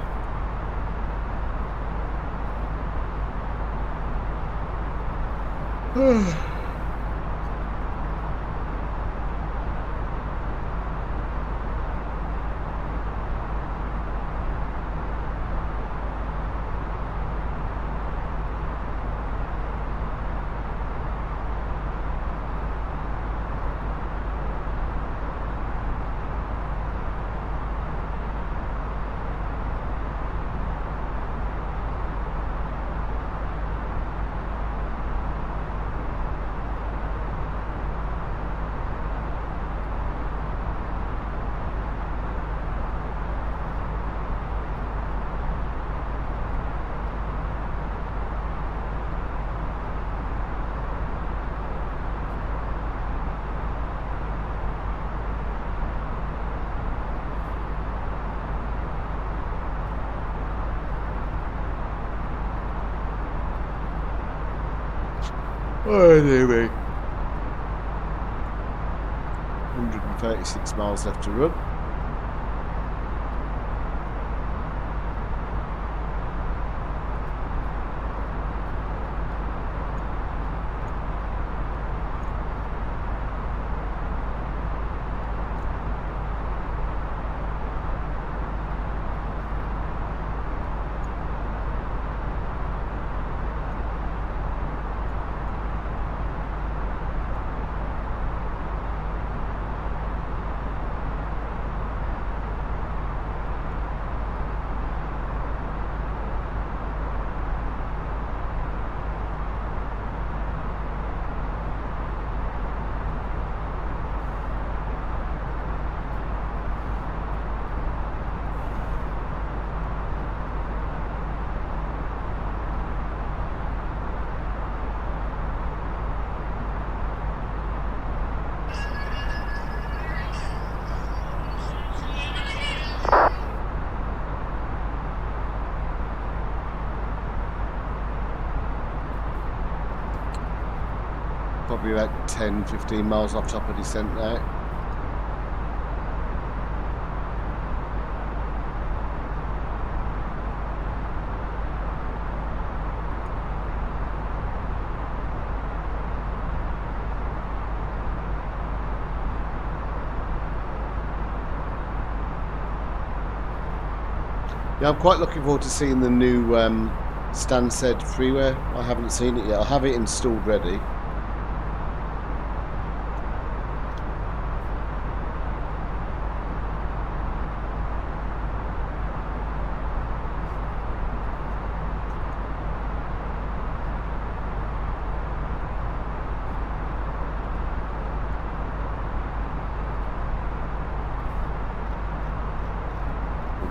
Oh, dear me. 136 miles left to run. Probably about 10-15 miles off top of descent now. Yeah, I'm quite looking forward to seeing the new Stanstead freeware. I haven't seen it yet. I have it installed ready.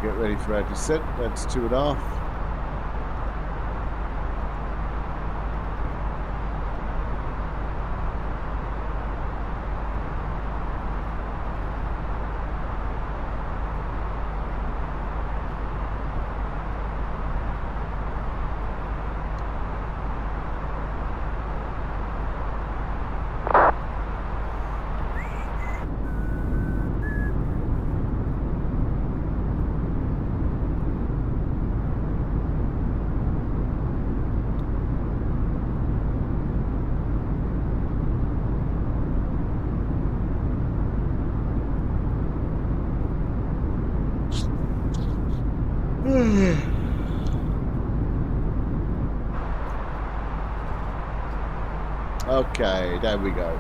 Get ready for our descent. That's 2.5. Okay, there we go.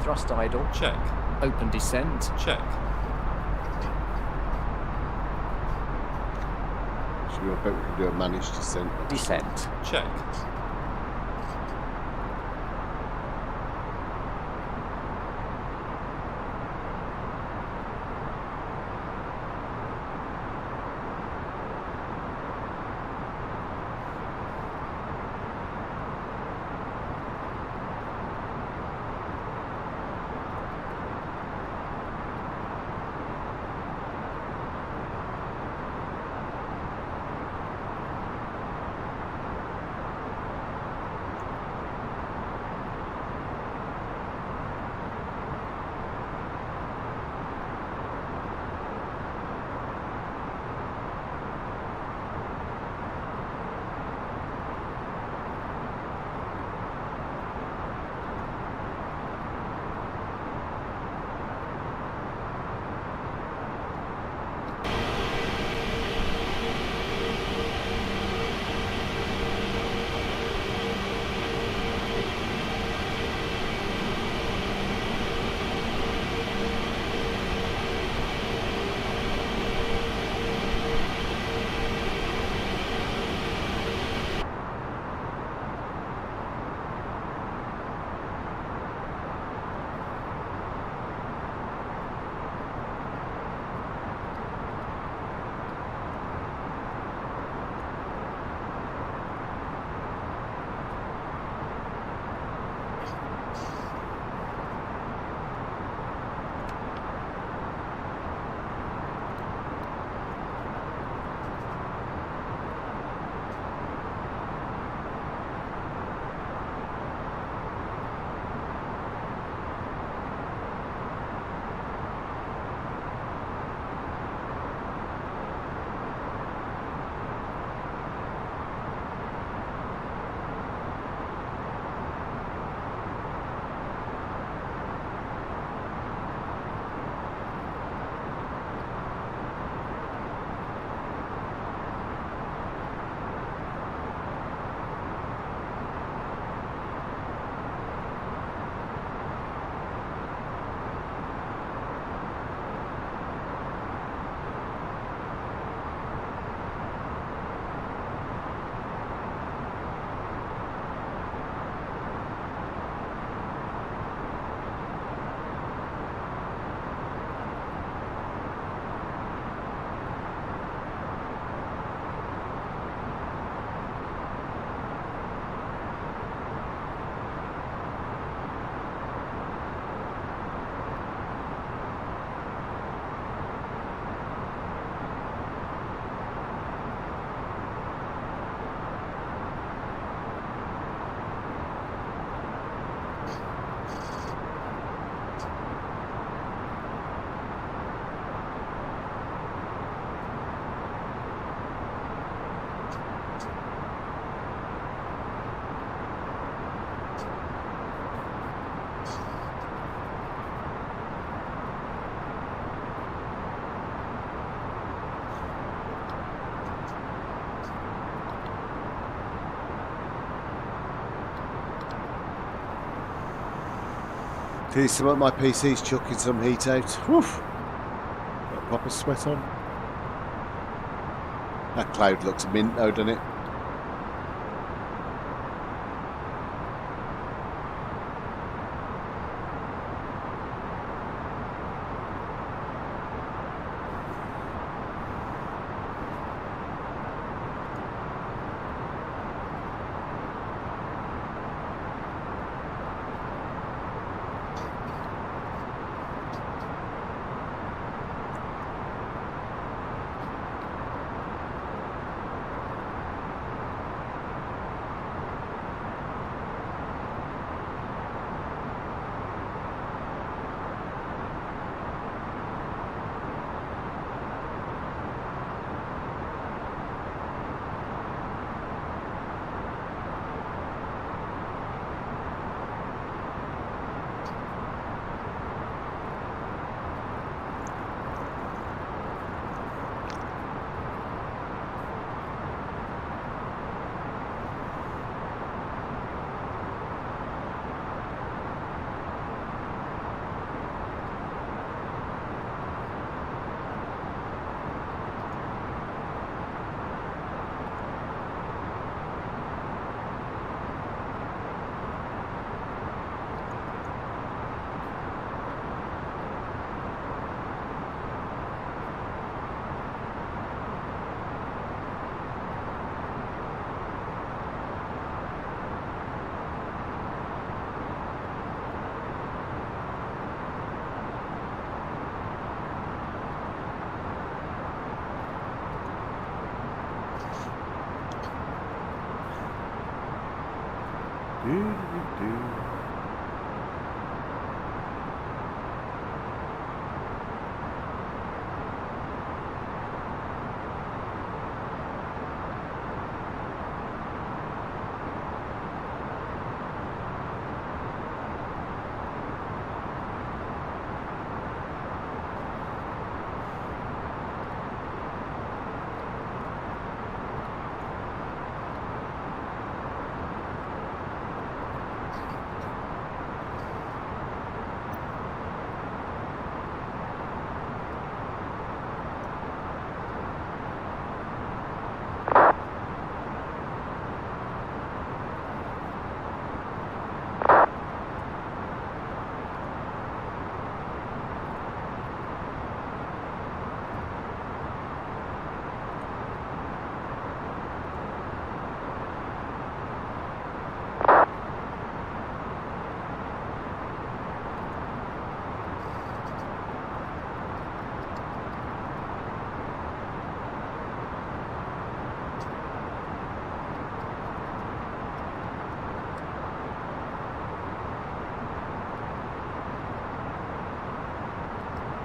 Thrust idle. Check. Open descent. Check. Should we bet we can do a managed descent? Descent. Check. Can you see what my PC's chucking some heat out? Woof! Got a proper sweat on. That cloud looks mint though, doesn't it?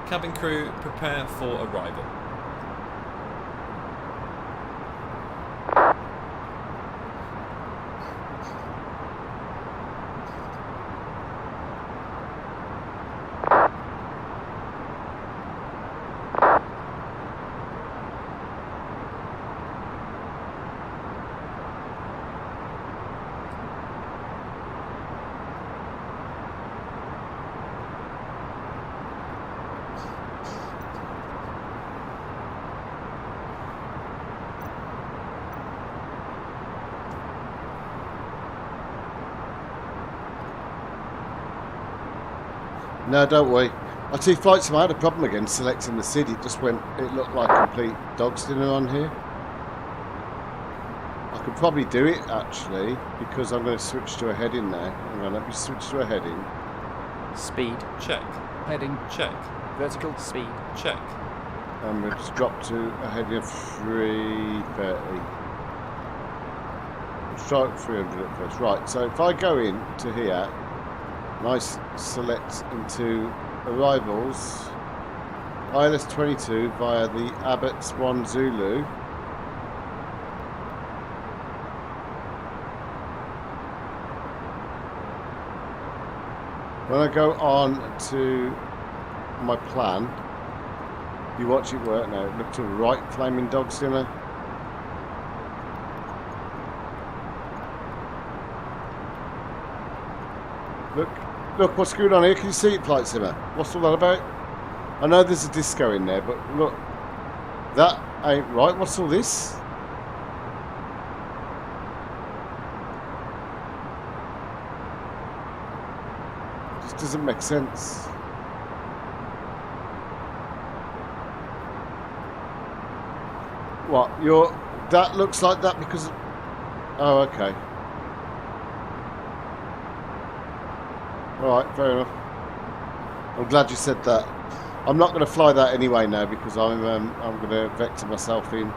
Cabin crew, prepare for arrival. No, don't worry. I see flights. I had a problem again selecting the city. It just went. It looked like complete dog's dinner on here. I could probably do it actually because I'm going to switch to a heading now. Hang on, let me switch to a heading. Speed. Check. Heading. Check. Vertical. Speed. Check. And we'll just drop to a heading of 330. Let's try it 300 at first. Right, so if I go in to here, and I select into arrivals, ILS 22 via the Abbott's 1 Zulu. When I go on to my plan, you watch it work now. Look to the right, Flaming Dog's Dinner. Look, Look, what's going on here? Can you see it, Flight Simmer? What's all that about? I know there's a disco in there, but look, that ain't right. What's all this? Just doesn't make sense. What? That looks like that because... Oh, okay. Alright, fair enough. I'm glad you said that. I'm not going to fly that anyway now because I'm going to vector myself in.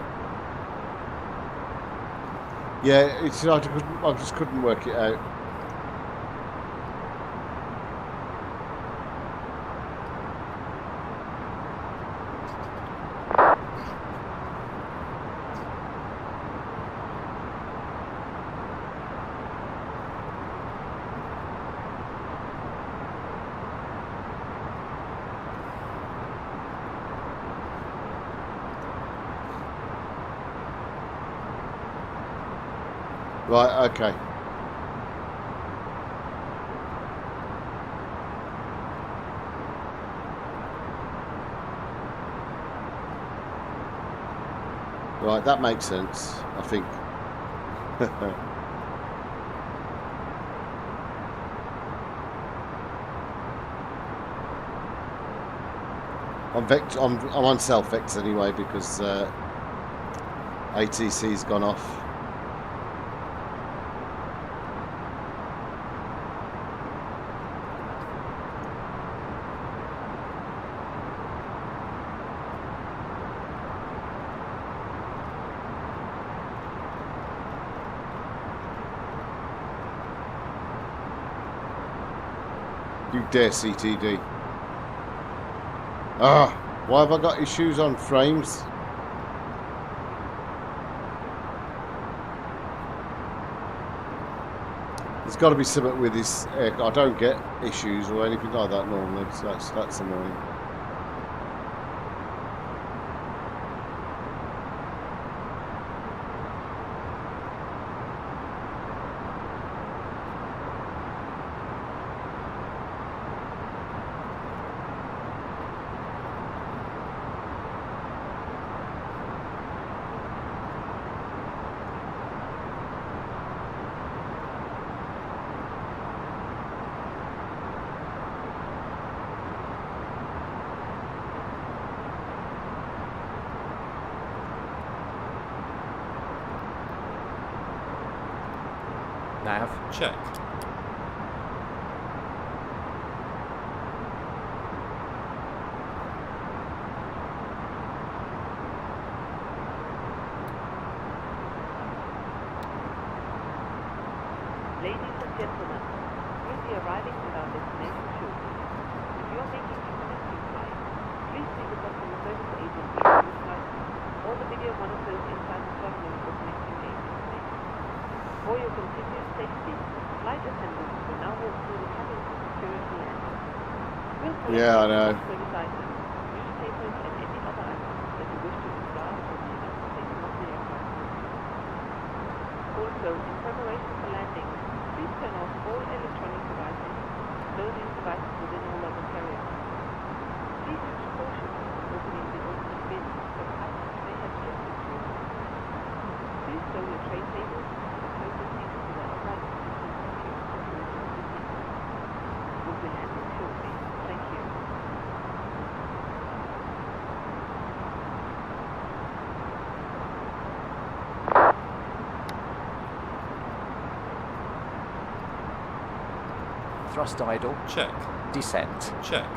Yeah, I just couldn't work it out. Right, okay. Right, that makes sense, I think. I'm on self-vex anyway because ATC's gone off. You dare CTD. Ah, why have I got issues on frames? There's got to be something with this. I don't get issues or anything like that normally, so that's annoying. Nav. Check. Ladies and gentlemen, we'll be arriving at our destination shortly. If you're making a connecting flight, please see the customer service agent in your flight or the video of one of those inside the terminal for connecting agents later. For your continued safety, flight attendants will now walk through the cabin for security landing. We'll collect Yeah, I know. service items, newspapers and any other items that you wish to discard or leave at the station of the aircraft. Also, in preparation for landing, please turn off all electronic devices, clothing devices within all other carriers. Please use caution when opening the open bins that passengers may have slipped into. Please stow your tray tables and the closest seats to the upright position secure to the roof of the seat. We'll be landing shortly. Thank you. Thrust idle. Check. Descent. Check.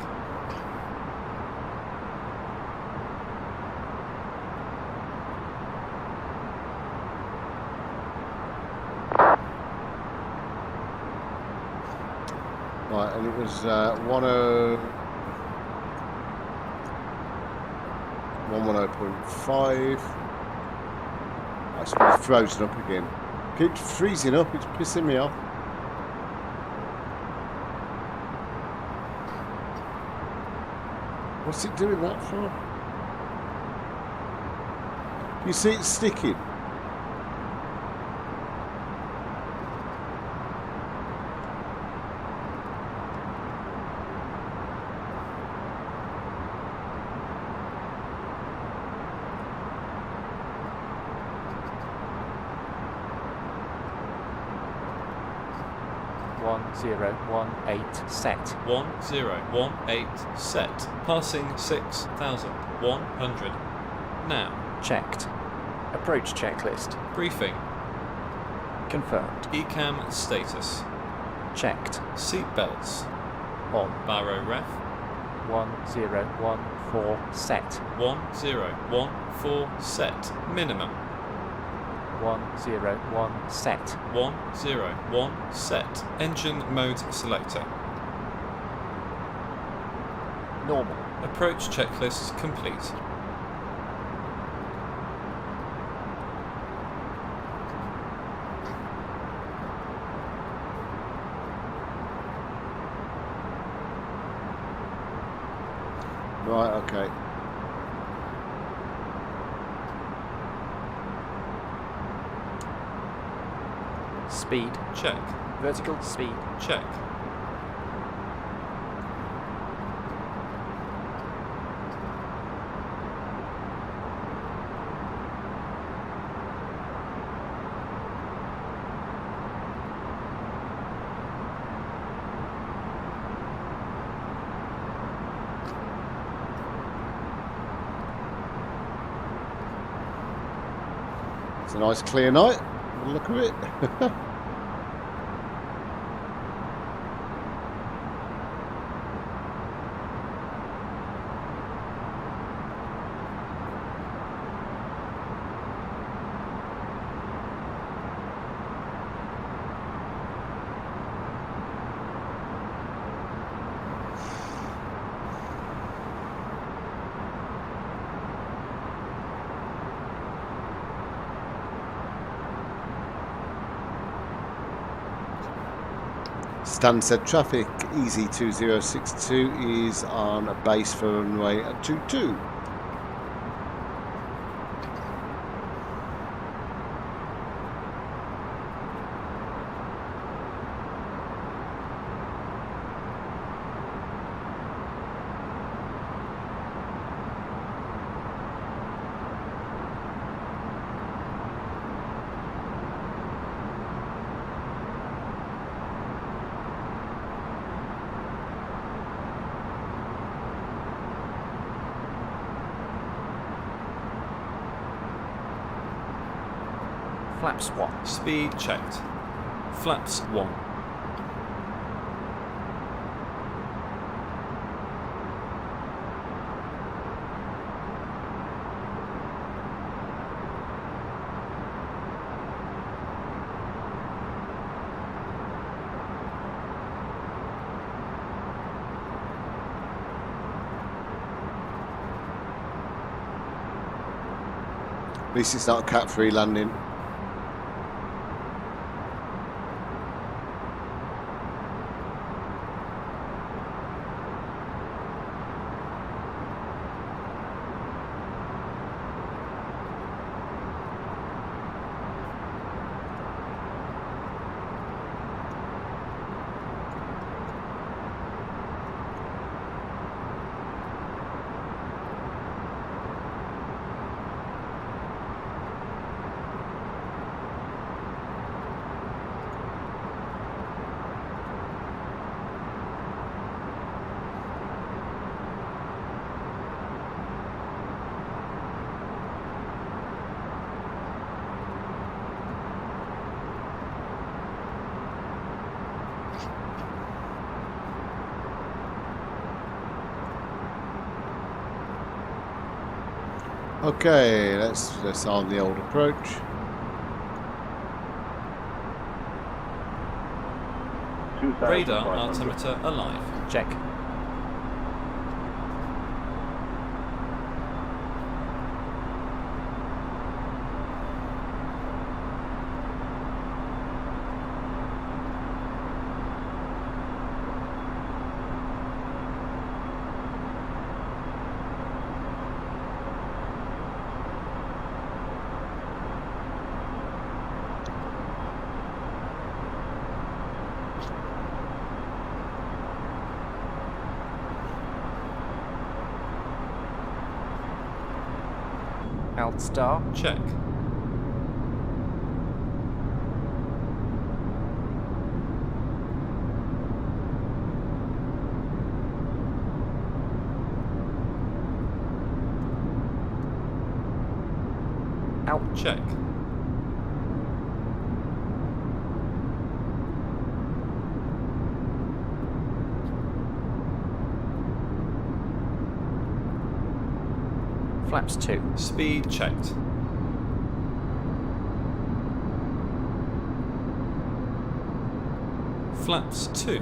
Right, and it was 110.5. I suppose it's frozen up again. Keeps freezing up, it's pissing me off. What's it doing that for? You see it sticking? 1018 set. 1018 set. Passing 6,100. Now. Checked. Approach checklist. Briefing. Confirmed. ECAM status. Checked. Seat belts. On. Baro ref. 1014 set. 1014 set. Minimum. 101 set. 101 set. Engine mode selector. Normal. Approach checklist complete. Right, okay. Speed. Check. Vertical speed. Check. It's a nice clear night. Look at it. Stanstead traffic, Easy 2062 is on a base for runway 22. Flaps 1. Speed checked. Flaps 1. At least it's not a Cat 3 landing. Okay, let's arm the old approach. Radar altimeter alive. Check. Alt star. Check. Out. Check. Flaps 2. Speed checked. Flaps 2.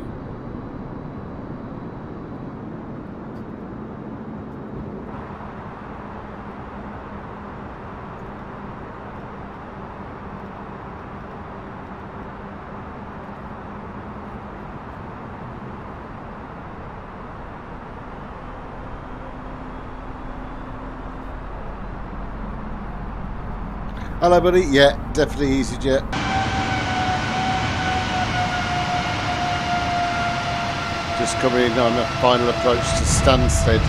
Hello, buddy. Yeah, definitely EasyJet. Just coming in on a final approach to Stanstead.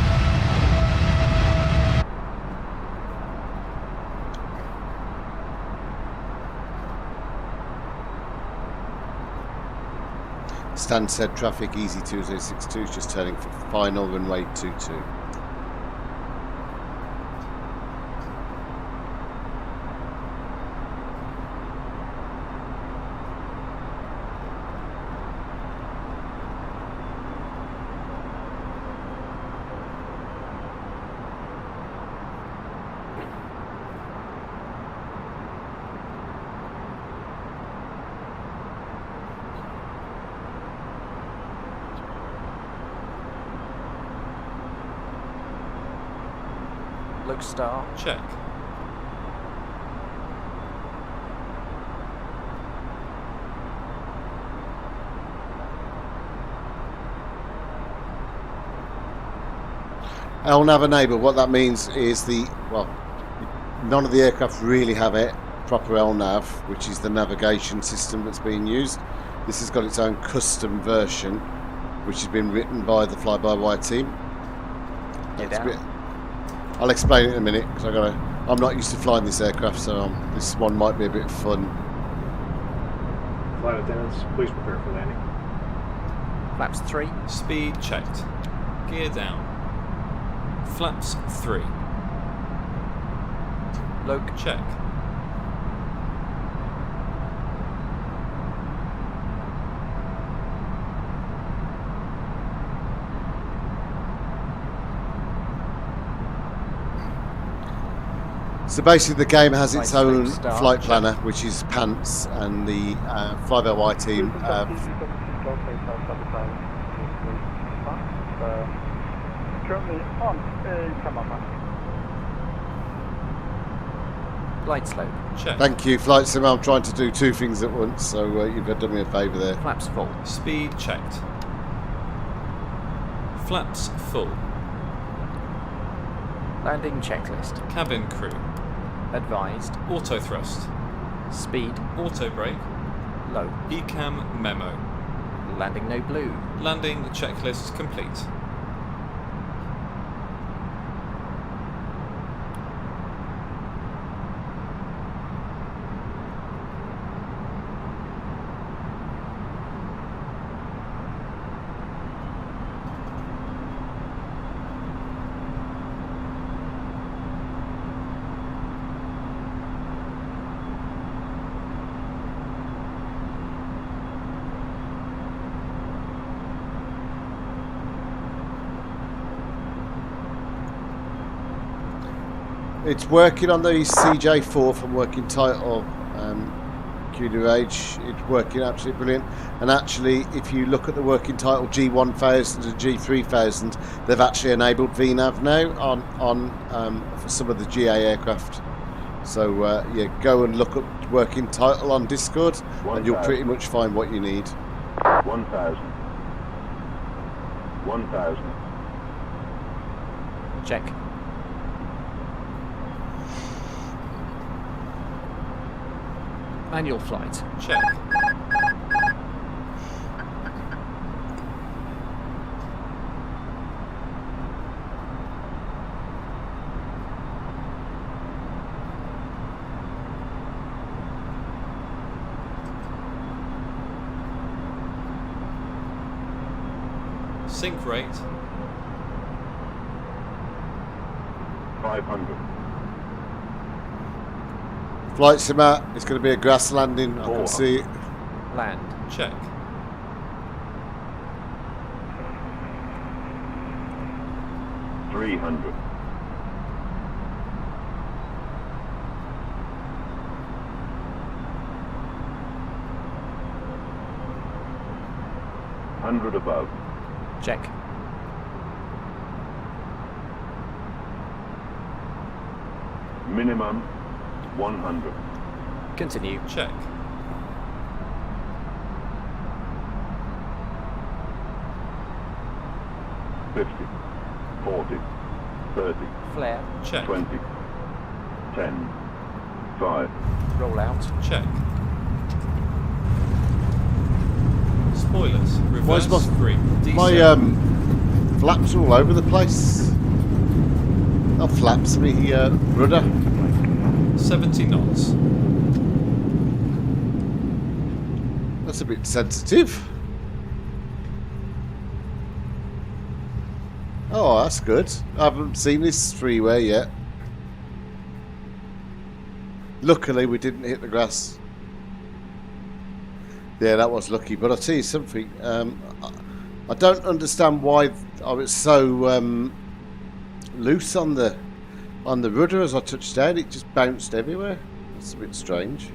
Stanstead traffic, Easy 2062 is just turning for final runway 22. Look star. Check. LNAV enable, what that means is none of the aircraft really have it, proper LNAV, which is the navigation system that's being used. This has got its own custom version, which has been written by the fly-by-wire team. I'll explain it in a minute because I'm not used to flying this aircraft, so this one might be a bit fun. Flight attendants, please prepare for landing. Flaps 3. Speed checked. Gear down. Flaps 3. Loc. Check. So basically the game has its own start. flight planner, which is PANTS, and the fly-by-wire team currently on a camera. Glide slope. Check. Thank you, Flight Sim. I'm trying to do two things at once, so you've done me a favour there. Flaps full. Speed checked. Flaps full. Landing checklist. Cabin crew. Advised. Auto thrust. Speed. Auto brake. Low. ECAM memo. Landing no blue. Landing checklist complete. It's working on the CJ4 from working title Q2H. It's working absolutely brilliant. And actually, if you look at the working title G1000 and G3000, they've actually enabled VNAV now on for some of the GA aircraft. So yeah, go and look at working title on Discord, and you'll pretty much find what you need. 1,000. 1,000. Check. Manual flight. Check. Sync rate. 500. Flight sim out. It's going to be a grass landing. I can see it. Land. Check. $300. $100 above. Check. Minimum 100. Continue. Check. $50, $40, $30. Flare. Check. $20, $10, $5. Roll out. Check. Spoilers. Reverse green. My flaps are all over the place. Not flaps, me rudder. 70 knots. That's a bit sensitive. Oh, that's good. I haven't seen this freeway yet. Luckily, we didn't hit the grass. Yeah, that was lucky. But I'll tell you something. I don't understand why I was so loose on the rudder as I touched down. It just bounced everywhere. It's a bit strange.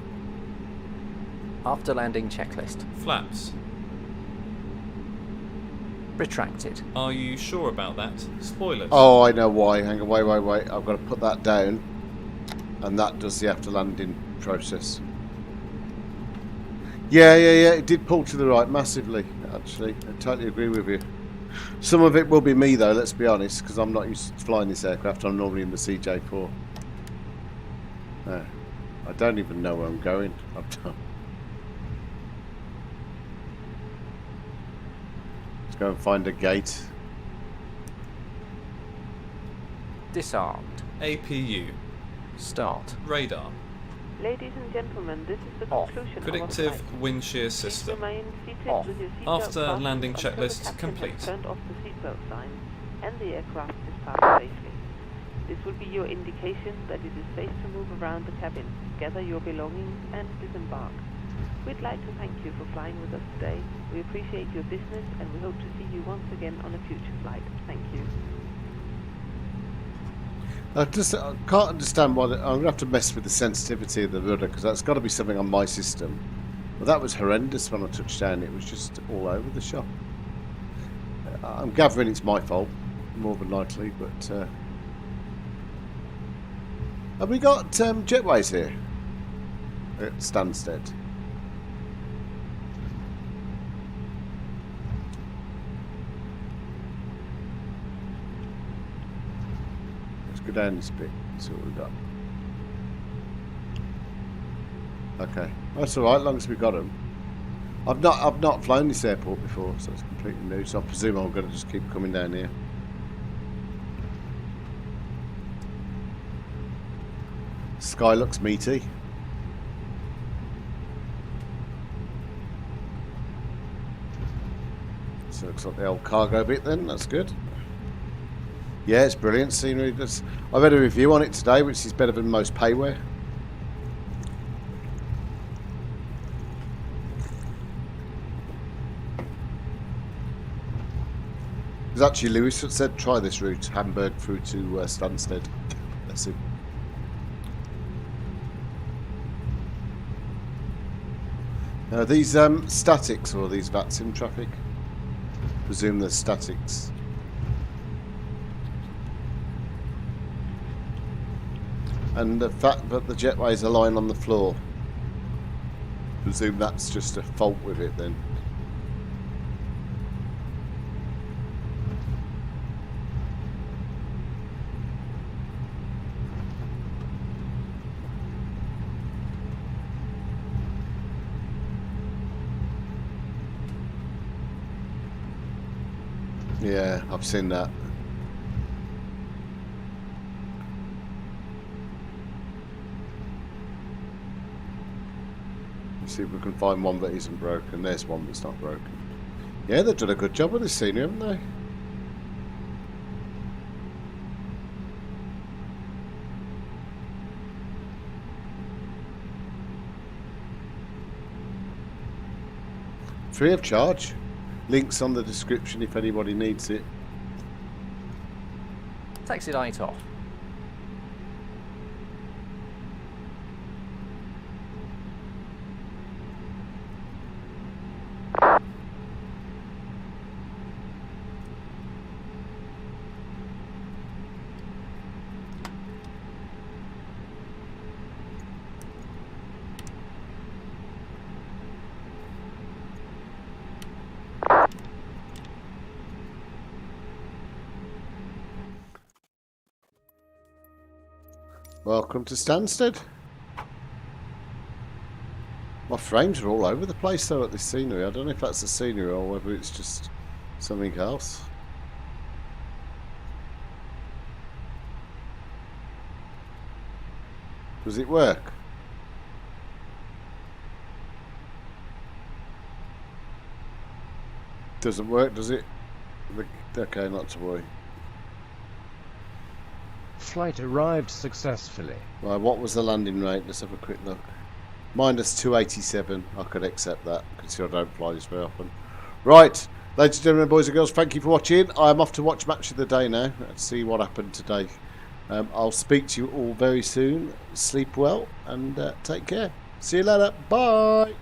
After landing checklist. Flaps. Retracted. Are you sure about that? Spoilers. Oh, I know why. Hang on, wait. I've got to put that down. And that does the after landing process. Yeah. It did pull to the right massively, actually. I totally agree with you. Some of it will be me, though, let's be honest, because I'm not used to flying this aircraft. I'm normally in the CJ4. No, I don't even know where I'm going. Let's go and find a gate. Disarmed. APU. Start. Radar. Ladies and gentlemen, this is the conclusion Predictive of our flight. wind shear system. Remain seated Off. with your seatbelt After fastened landing until the checklist captain complete. has turned off the seatbelt sign and the aircraft is parked safely. This will be your indication that it is safe to move around the cabin, gather your belongings and disembark. We'd like to thank you for flying with us today. We appreciate your business and we hope to see you once again on a future flight. Thank you. I can't understand why. I'm going to have to mess with the sensitivity of the rudder because that's got to be something on my system. But that was horrendous when I touched down. It was just all over the shop. I'm gathering it's my fault, more than likely. But have we got jetways here at Stanstead? Go down this bit, see what we've got. Okay, that's alright, as long as we've got them. I've not flown this airport before, so it's completely new, so I presume I'm going to just keep coming down here. Sky looks meaty. So it looks like the old cargo bit then, that's good. Yeah, it's brilliant scenery. I read a review on it today, which is better than most payware. There's actually Lewis that said try this route, Hamburg through to Stanstead. That's it. Are these statics or are these Vatsim traffic? Presume they're statics. And the fact that the jetways are lying on the floor, presume that's just a fault with it then. Yeah, I've seen that. See if we can find one that isn't broken. There's one that's not broken. Yeah, they've done a good job with this scenery, haven't they? Free of charge. Links on the description if anybody needs it. Taxi light off. Welcome to Stanstead. My frames are all over the place though at this scenery. I don't know if that's the scenery or whether it's just something else. Does it work? Doesn't work, does it? Okay, not to worry. Flight arrived successfully. Right, what was the landing rate? Let's have a quick look. Minus 287. I could accept that, considering I don't fly this very often. Right, ladies and gentlemen, boys and girls, thank you for watching. I'm off to watch Match of the Day now. Let's see what happened today. I'll speak to you all very soon. Sleep well and take care. See you later. Bye.